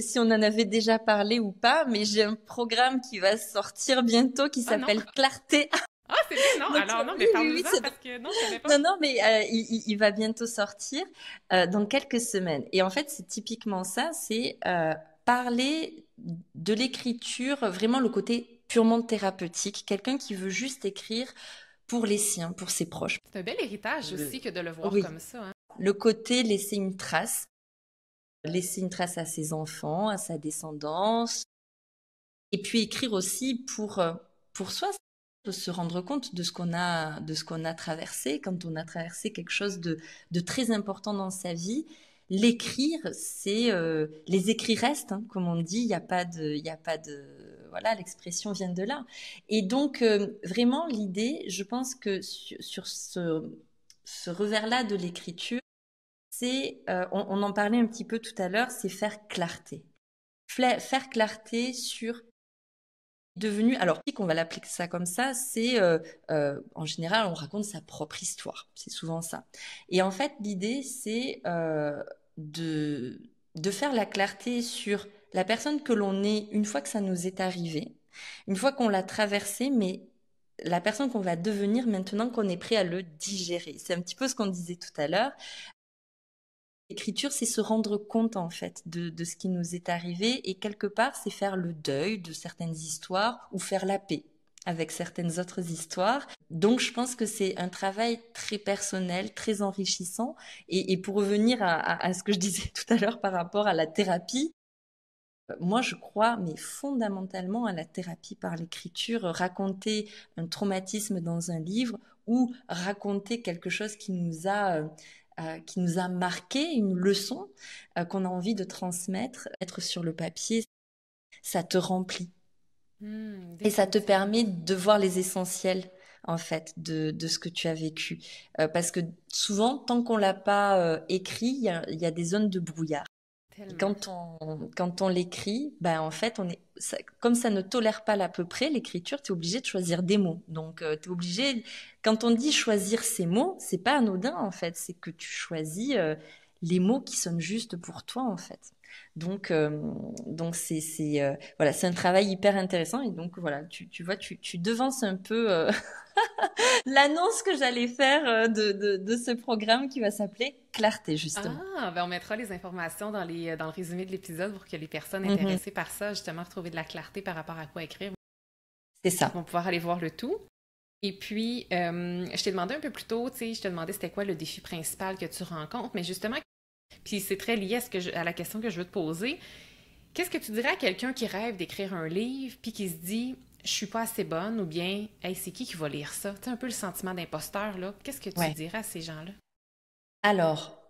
Speaker 2: si on en avait déjà parlé ou pas, mais j'ai un programme qui va sortir bientôt qui
Speaker 1: Ah non?
Speaker 2: s'appelle Clarté.
Speaker 1: Ah, c'est vrai, non?
Speaker 2: Donc
Speaker 1: Alors non,
Speaker 2: oui,
Speaker 1: mais
Speaker 2: oui, oui,
Speaker 1: parle-nous-en parce que non, je savais pas.
Speaker 2: non, non, mais il va bientôt sortir dans quelques semaines. Et en fait, c'est typiquement ça, c'est parler de l'écriture, vraiment le côté purement thérapeutique, quelqu'un qui veut juste écrire pour les siens, pour ses proches.
Speaker 1: C'est un bel héritage aussi que de le voir
Speaker 2: Oui,
Speaker 1: comme ça, hein.
Speaker 2: le côté laisser une trace à ses enfants, à sa descendance, et puis écrire aussi pour soi, de se rendre compte de ce qu'on a traversé. Quand on a traversé quelque chose de très important dans sa vie, l'écrire, c'est les écrits restent, hein, comme on dit. Il y a pas de, voilà, l'expression vient de là. Et donc vraiment l'idée, je pense que sur ce revers-là de l'écriture, c'est, on en parlait un petit peu tout à l'heure, c'est faire clarté. Faire clarté sur devenu, alors qu'on va l'appeler ça comme ça, c'est en général on raconte sa propre histoire, c'est souvent ça. Et en fait l'idée c'est de faire la clarté sur la personne que l'on est une fois que ça nous est arrivé, une fois qu'on l'a traversé, mais la personne qu'on va devenir maintenant qu'on est prêt à le digérer. C'est un petit peu ce qu'on disait tout à l'heure. L'écriture, c'est se rendre compte en fait de ce qui nous est arrivé et quelque part, c'est faire le deuil de certaines histoires ou faire la paix avec certaines autres histoires. Donc, je pense que c'est un travail très personnel, très enrichissant. Et pour revenir à ce que je disais tout à l'heure par rapport à la thérapie, moi, je crois, mais fondamentalement à la thérapie par l'écriture, raconter un traumatisme dans un livre ou raconter quelque chose qui nous a marqué, une leçon qu'on a envie de transmettre, être sur le papier, ça te remplit et ça te
Speaker 1: Définitivement.
Speaker 2: permet de voir les essentiels en fait de ce que tu as vécu. Parce que souvent, tant qu'on l'a pas écrit, il y a des zones de brouillard. Et
Speaker 1: Tellement.
Speaker 2: quand on l'écrit, ben en fait, comme ça ne tolère pas l'à peu près, l'écriture, tu es obligé de choisir des mots. Donc, tu es obligé, quand on dit choisir ces mots, c'est pas anodin en fait, c'est que tu choisis les mots qui sonnent juste pour toi en fait. Donc, voilà, c'est un travail hyper intéressant et donc voilà, tu vois, tu devances un peu l'annonce que j'allais faire de ce programme qui va s'appeler Clarté justement.
Speaker 1: Ah, ben on mettra les informations dans le résumé de l'épisode pour que les personnes
Speaker 2: Mhm.
Speaker 1: intéressées par ça, justement, retrouver de la clarté par rapport à quoi écrire,
Speaker 2: C'est ça.
Speaker 1: vont pouvoir aller voir le tout. Et puis, je t'ai demandé un peu plus tôt, tu sais, je te demandais c'était quoi le défi principal que tu rencontres, mais justement, puis c'est très lié à la question que je veux te poser. Qu'est-ce que tu dirais à quelqu'un qui rêve d'écrire un livre, puis qui se dit, je suis pas assez bonne, ou bien, hey, c'est qui va lire ça? Tu sais, un peu le sentiment d'imposteur, là. Qu'est-ce que tu
Speaker 2: Ouais.
Speaker 1: dirais à ces gens-là?
Speaker 2: Alors,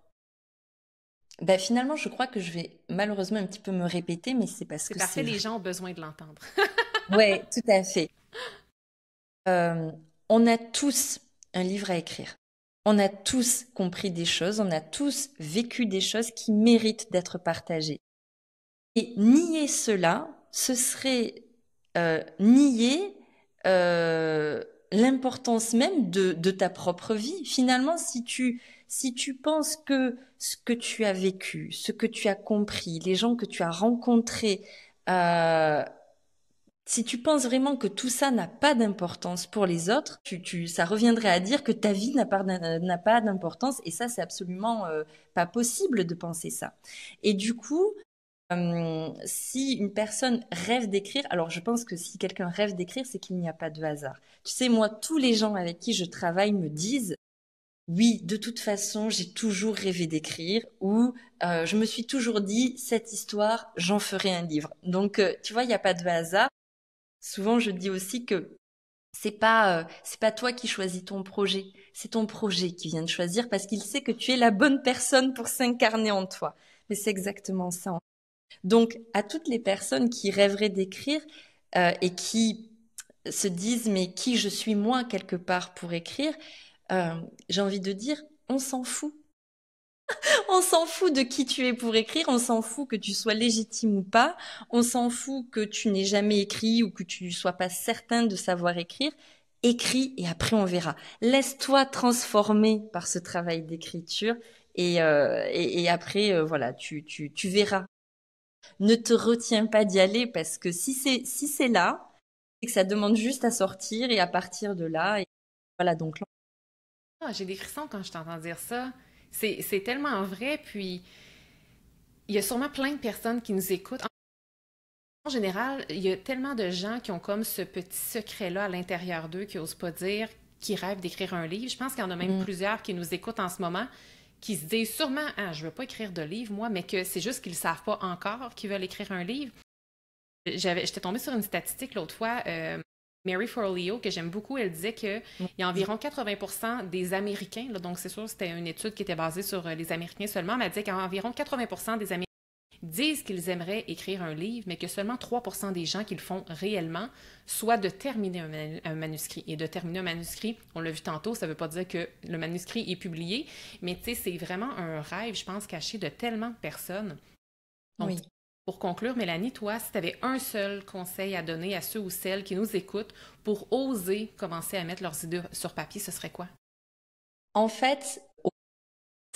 Speaker 2: ben finalement, je crois que je vais malheureusement un petit peu me répéter, mais c'est parce
Speaker 1: C'est
Speaker 2: que
Speaker 1: parfait,
Speaker 2: c'est
Speaker 1: les
Speaker 2: vrai.
Speaker 1: gens ont besoin de l'entendre.
Speaker 2: Ouais, tout à fait. Euh, on a tous un livre à écrire. On a tous compris des choses, on a tous vécu des choses qui méritent d'être partagées. Et nier cela, ce serait nier l'importance même de ta propre vie. Finalement, si tu penses que ce que tu as vécu, ce que tu as compris, les gens que tu as rencontrés, euh, si tu penses vraiment que tout ça n'a pas d'importance pour les autres, ça reviendrait à dire que ta vie n'a pas d'importance. Et ça, c'est absolument pas possible de penser ça. Et du coup, si une personne rêve d'écrire, alors je pense que si quelqu'un rêve d'écrire, c'est qu'il n'y a pas de hasard. Tu sais, moi, tous les gens avec qui je travaille me disent, oui, de toute façon, j'ai toujours rêvé d'écrire ou je me suis toujours dit, cette histoire, j'en ferai un livre. Donc, tu vois, il n'y a pas de hasard. Souvent, je dis aussi que C'est pas toi qui choisis ton projet, c'est ton projet qui vient de choisir parce qu'il sait que tu es la bonne personne pour s'incarner en toi. Mais c'est exactement ça. Donc, à toutes les personnes qui rêveraient d'écrire et qui se disent mais qui je suis moi quelque part pour écrire, j'ai envie de dire, on s'en fout. On s'en fout de qui tu es pour écrire, on s'en fout que tu sois légitime ou pas, on s'en fout que tu n'aies jamais écrit ou que tu ne sois pas certain de savoir écrire. Écris et après on verra. Laisse-toi transformer par ce travail d'écriture et après, voilà, tu verras. Ne te retiens pas d'y aller parce que si c'est là, c'est que ça demande juste à sortir et à partir de là. Et voilà, donc
Speaker 1: Ah, j'ai des frissons quand je t'entends dire ça. C'est tellement vrai, puis il y a sûrement plein de personnes qui nous écoutent. En général, il y a tellement de gens qui ont comme ce petit secret-là à l'intérieur d'eux, qui n'osent pas dire, qui rêvent d'écrire un livre. Je pense qu'il y en a même plusieurs qui nous écoutent en ce moment, qui se disent sûrement, ah, je veux pas écrire de livre, moi, mais que c'est juste qu'ils ne savent pas encore qu'ils veulent écrire un livre. J'étais tombée sur une statistique l'autre fois, Mary Forleo, que j'aime beaucoup, elle disait qu'il y a environ 80% des Américains, là, donc c'est sûr, c'était une étude qui était basée sur les Américains seulement, mais elle disait qu'environ 80% des Américains disent qu'ils aimeraient écrire un livre, mais que seulement 3% des gens qui le font réellement, soit de terminer un manuscrit. Et de terminer un manuscrit, on l'a vu tantôt, ça ne veut pas dire que le manuscrit est publié, mais tu sais, c'est vraiment un rêve, je pense, caché de tellement de personnes. Donc,
Speaker 2: oui.
Speaker 1: pour conclure, Mélanie, toi, si tu avais un seul conseil à donner à ceux ou celles qui nous écoutent pour oser commencer à mettre leurs idées sur papier, ce serait quoi?
Speaker 2: En fait, au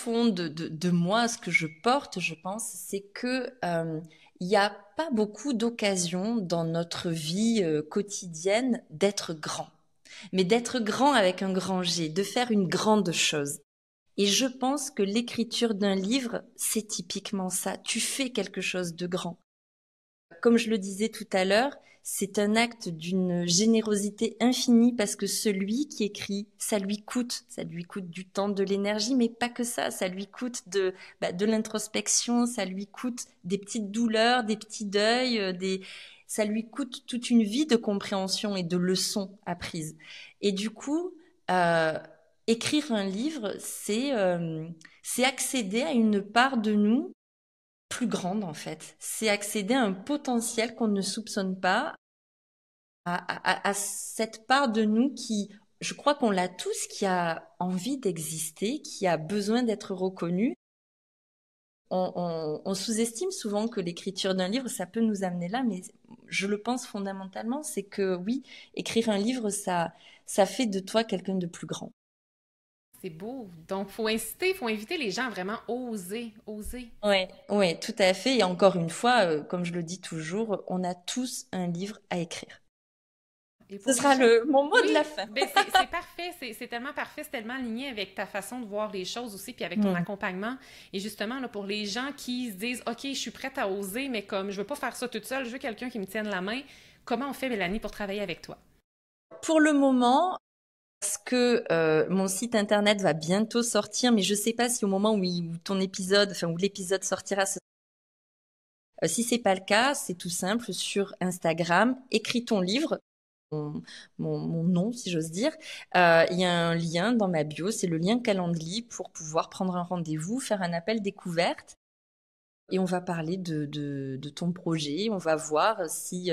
Speaker 2: fond de moi, ce que je porte, je pense, c'est que il n'y a pas beaucoup d'occasions dans notre vie quotidienne d'être grand. Mais d'être grand avec un grand G, de faire une grande chose. Et je pense que l'écriture d'un livre, c'est typiquement ça. Tu fais quelque chose de grand. Comme je le disais tout à l'heure, c'est un acte d'une générosité infinie parce que celui qui écrit, ça lui coûte du temps, de l'énergie, mais pas que ça lui coûte de l'introspection, ça lui coûte des petites douleurs, des petits deuils, ça lui coûte toute une vie de compréhension et de leçons apprises. Et du coup, euh, écrire un livre, c'est accéder à une part de nous plus grande en fait. C'est accéder à un potentiel qu'on ne soupçonne pas, à cette part de nous qui, je crois qu'on l'a tous, qui a envie d'exister, qui a besoin d'être reconnu. On sous-estime souvent que l'écriture d'un livre, ça peut nous amener là, mais je le pense fondamentalement, c'est que oui, écrire un livre, ça fait de toi quelqu'un de plus grand.
Speaker 1: C'est beau. Donc, faut inviter les gens à vraiment oser, oser.
Speaker 2: Ouais, ouais, tout à fait. Et encore une fois, comme je le dis toujours, on a tous un livre à écrire.
Speaker 1: Et
Speaker 2: Ce
Speaker 1: pour les
Speaker 2: sera
Speaker 1: gens,
Speaker 2: mon mot de
Speaker 1: oui,
Speaker 2: la fin.
Speaker 1: ben c'est parfait, c'est tellement parfait, c'est tellement aligné avec ta façon de voir les choses aussi, puis avec ton
Speaker 2: Mm.
Speaker 1: accompagnement. Et justement, là, pour les gens qui se disent, OK, je suis prête à oser, mais comme je veux pas faire ça toute seule, je veux quelqu'un qui me tienne la main, comment on fait, Mélanie, pour travailler avec toi?
Speaker 2: Pour le moment, parce que mon site internet va bientôt sortir, mais je sais pas si au moment où ton épisode, enfin où l'épisode sortira, si c'est pas le cas, c'est tout simple sur Instagram, écris ton livre. Mon nom, si j'ose dire. Il y a un lien dans ma bio, c'est le lien Calendly pour pouvoir prendre un rendez-vous, faire un appel découverte. Et on va parler de ton projet. On va voir si,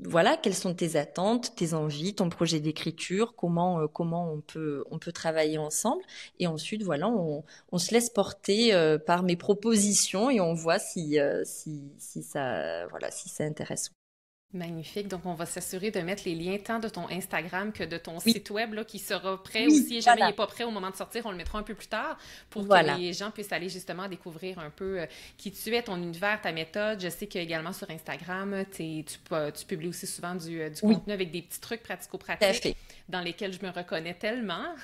Speaker 2: voilà, quelles sont tes attentes, tes envies, ton projet d'écriture, comment on peut travailler ensemble. Et ensuite, voilà, on se laisse porter par mes propositions et on voit si ça, voilà, si ça intéresse.
Speaker 1: Magnifique. Donc, on va s'assurer de mettre les liens tant de ton Instagram que de ton
Speaker 2: Oui,
Speaker 1: site web là, qui sera prêt
Speaker 2: oui,
Speaker 1: aussi. Et jamais il
Speaker 2: voilà,
Speaker 1: n'est pas prêt au moment de sortir, on le mettra un peu plus tard pour que
Speaker 2: voilà.
Speaker 1: les gens puissent aller justement découvrir un peu qui tu es, ton univers, ta méthode. Je sais qu'également sur Instagram, tu publies aussi souvent du
Speaker 2: Oui,
Speaker 1: contenu avec des petits trucs
Speaker 2: tout à
Speaker 1: pratico-pratiques
Speaker 2: fait.
Speaker 1: dans lesquels je me reconnais tellement.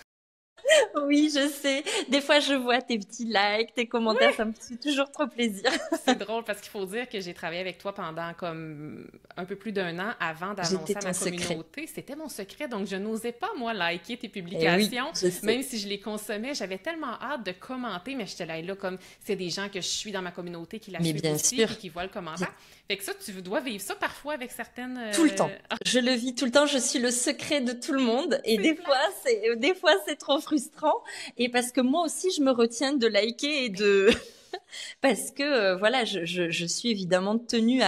Speaker 2: Oui, je sais. Des fois, je vois tes petits likes, tes commentaires, ça me fait toujours trop plaisir.
Speaker 1: C'est drôle parce qu'il faut dire que j'ai travaillé avec toi pendant comme un peu plus d'un an avant
Speaker 2: J'étais
Speaker 1: d'annoncer à
Speaker 2: ton
Speaker 1: ma
Speaker 2: secret.
Speaker 1: communauté. C'était mon secret, donc je n'osais pas, moi, liker tes
Speaker 2: Et oui,
Speaker 1: publications.
Speaker 2: je sais.
Speaker 1: Même si je les consommais, j'avais tellement hâte de commenter, mais j'étais là, comme c'est des gens que je suis dans ma communauté qui la
Speaker 2: Mais
Speaker 1: suivent
Speaker 2: bien
Speaker 1: aussi,
Speaker 2: sûr,
Speaker 1: puis qui voient le
Speaker 2: bien-
Speaker 1: commentaire. Fait que ça, tu dois vivre ça parfois avec certaines...
Speaker 2: tout le temps. Je le vis tout le temps. Je suis le secret de tout le monde. Et
Speaker 1: C'est plate.
Speaker 2: des fois, c'est trop frustrant. Et parce que moi aussi, je me retiens de liker et
Speaker 1: Ben
Speaker 2: de,
Speaker 1: oui.
Speaker 2: parce que voilà, je suis évidemment tenue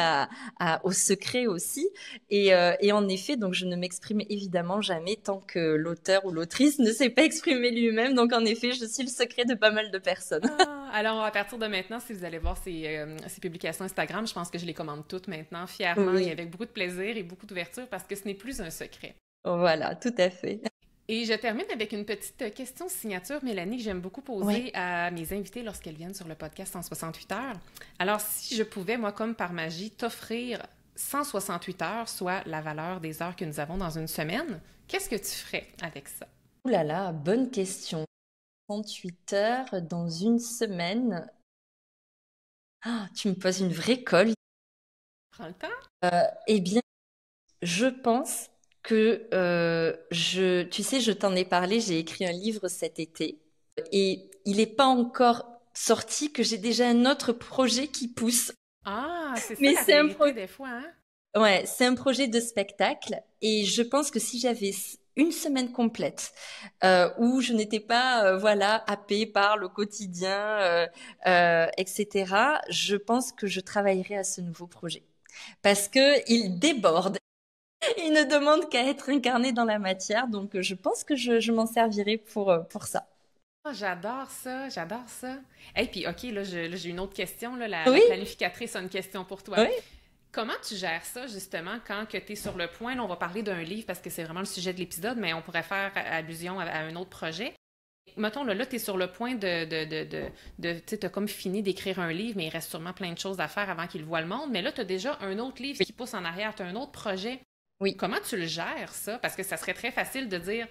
Speaker 2: au secret aussi. Et en effet, donc je ne m'exprime évidemment jamais tant que l'auteur ou l'autrice ne s'est pas exprimé lui-même. Donc en effet, je suis le secret de pas mal de personnes.
Speaker 1: Ah, alors, à partir de maintenant, si vous allez voir ces publications Instagram, je pense que je les commande toutes maintenant, fièrement et
Speaker 2: Oui,
Speaker 1: avec beaucoup de plaisir et beaucoup d'ouverture parce que ce n'est plus un secret.
Speaker 2: voilà, tout à fait.
Speaker 1: Et je termine avec une petite question signature, Mélanie, que j'aime beaucoup
Speaker 2: Ouais.
Speaker 1: poser à mes invités lorsqu'elles viennent sur le podcast 168 heures. Alors, si je pouvais, moi, comme par magie, t'offrir 168 heures, soit la valeur des heures que nous avons dans une semaine, qu'est-ce que tu ferais avec ça?
Speaker 2: Ouh là là, bonne question. 38 heures dans une semaine. Ah, tu me poses une vraie colle.
Speaker 1: Prends le temps?
Speaker 2: Eh bien, je pense que tu sais, je t'en ai parlé, j'ai écrit un livre cet été et il n'est pas encore sorti que j'ai déjà un autre projet qui pousse.
Speaker 1: Ah, c'est ça
Speaker 2: Mais
Speaker 1: la
Speaker 2: c'est un
Speaker 1: réalité
Speaker 2: projet,
Speaker 1: des fois, hein?
Speaker 2: ouais, c'est un projet de spectacle et je pense que si j'avais une semaine complète où je n'étais pas voilà happée par le quotidien, etc., je pense que je travaillerais à ce nouveau projet parce que il déborde. Il ne demande qu'à être incarné dans la matière, donc je pense que je m'en servirai pour ça.
Speaker 1: Ah, j'adore ça, j'adore ça. Et puis, OK, là, j'ai une autre question. Là, la
Speaker 2: Oui,
Speaker 1: planificatrice a une question pour toi.
Speaker 2: oui,
Speaker 1: Comment tu gères ça, justement, quand tu es sur le point? Là, on va parler d'un livre parce que c'est vraiment le sujet de l'épisode, mais on pourrait faire allusion à un autre projet. Mettons, là tu es sur le point tu sais, t'as comme fini d'écrire un livre, mais il reste sûrement plein de choses à faire avant qu'il voit le monde. Mais là, tu as déjà un autre livre
Speaker 2: oui,
Speaker 1: qui pousse en arrière, tu as un autre projet.
Speaker 2: oui,
Speaker 1: Comment tu le gères, ça? Parce que ça serait très facile de dire,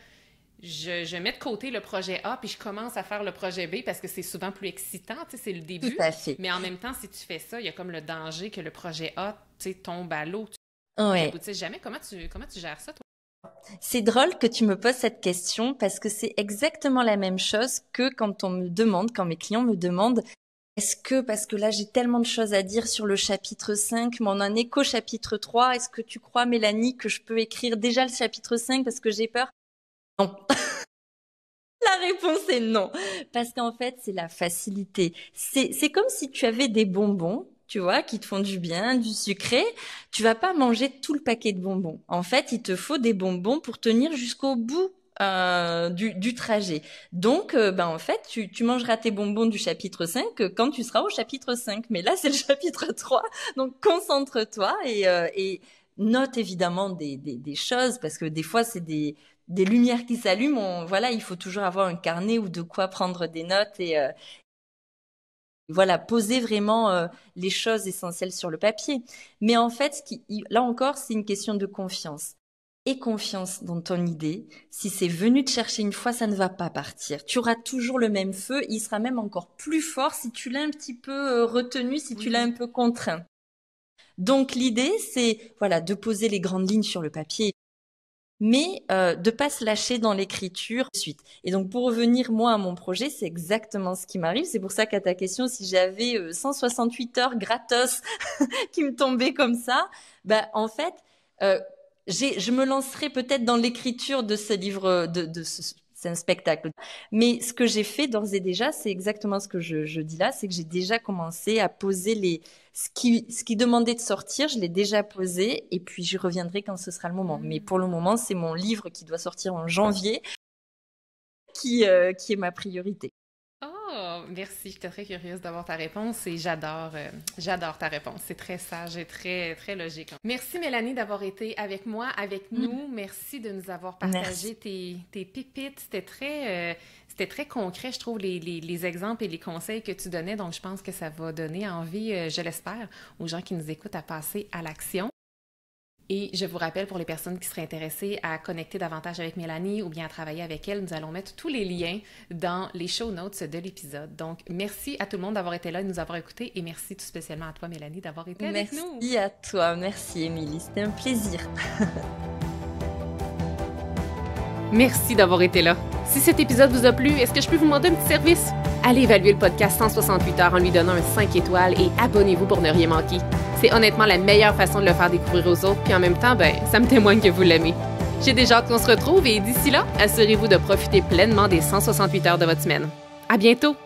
Speaker 1: je mets de côté le projet A, puis je commence à faire le projet B parce que c'est souvent plus excitant, tu sais, c'est le
Speaker 2: tout
Speaker 1: début.
Speaker 2: à fait.
Speaker 1: Mais en même temps, si tu fais ça, il y a comme le danger que le projet A, tu sais, tombe à l'eau, tu
Speaker 2: Ouais.
Speaker 1: n'aboutisses jamais. Comment tu gères ça, toi?
Speaker 2: C'est drôle que tu me poses cette question parce que c'est exactement la même chose que quand on me demande, quand mes clients me demandent, est-ce que, parce que là j'ai tellement de choses à dire sur le chapitre 5, mais on en est qu'au chapitre 3, est-ce que tu crois, Mélanie, que je peux écrire déjà le chapitre 5 parce que j'ai peur? Non. La réponse est non. Parce qu'en fait, c'est la facilité. C'est comme si tu avais des bonbons, tu vois, qui te font du bien, du sucré. Tu vas pas manger tout le paquet de bonbons. En fait, il te faut des bonbons pour tenir jusqu'au bout du trajet. Donc, ben, en fait, tu mangeras tes bonbons du chapitre 5 quand tu seras au chapitre 5. Mais là, c'est le chapitre 3. Donc, concentre-toi et note évidemment des choses parce que des fois, c'est des lumières qui s'allument. Voilà, il faut toujours avoir un carnet ou de quoi prendre des notes et voilà, poser vraiment les choses essentielles sur le papier. Mais en fait, là encore, c'est une question de confiance. Et confiance dans ton idée. Si c'est venu te chercher une fois, ça ne va pas partir. Tu auras toujours le même feu. Il sera même encore plus fort si tu l'as un petit peu retenu, si tu l'as un
Speaker 1: Oui.
Speaker 2: peu contraint. Donc l'idée, c'est voilà, de poser les grandes lignes sur le papier mais de pas se lâcher dans l'écriture suite. Et donc pour revenir moi à mon projet, c'est exactement ce qui m'arrive. C'est pour ça qu'à ta question, si j'avais 168 heures gratos qui me tombaient comme ça, bah en fait, euh, je me lancerais peut-être dans l'écriture de ce livre, c'est un spectacle. Mais ce que j'ai fait d'ores et déjà, c'est exactement ce que je dis là, c'est que j'ai déjà commencé à poser ce qui demandait de sortir, je l'ai déjà posé, et puis j'y reviendrai quand ce sera le moment. Mais
Speaker 1: Hmm.
Speaker 2: pour le moment, c'est mon livre qui doit sortir en janvier qui est ma priorité.
Speaker 1: Oh, merci. J'étais très curieuse d'avoir ta réponse et j'adore ta réponse. C'est très sage et très, très logique. Merci Mélanie d'avoir été avec moi, avec nous. Merci de nous avoir
Speaker 2: Merci.
Speaker 1: partagé tes pépites. C'était très concret, je trouve, les exemples et les conseils que tu donnais. Donc, je pense que ça va donner envie, je l'espère, aux gens qui nous écoutent à passer à l'action. Et je vous rappelle, pour les personnes qui seraient intéressées à connecter davantage avec Mélanie ou bien à travailler avec elle, nous allons mettre tous les liens dans les show notes de l'épisode. Donc, merci à tout le monde d'avoir été là et de nous avoir écoutés. Et merci tout spécialement à toi, Mélanie, d'avoir été avec nous.
Speaker 2: Merci à toi. Merci, Émilie. C'était un plaisir.
Speaker 1: Merci d'avoir été là. Si cet épisode vous a plu, est-ce que je peux vous demander un petit service? Allez évaluer le podcast 168 heures en lui donnant un 5 étoiles et abonnez-vous pour ne rien manquer. C'est honnêtement la meilleure façon de le faire découvrir aux autres, puis en même temps, ça me témoigne que vous l'aimez. J'ai déjà hâte qu'on se retrouve et d'ici là, assurez-vous de profiter pleinement des 168 heures de votre semaine. À bientôt!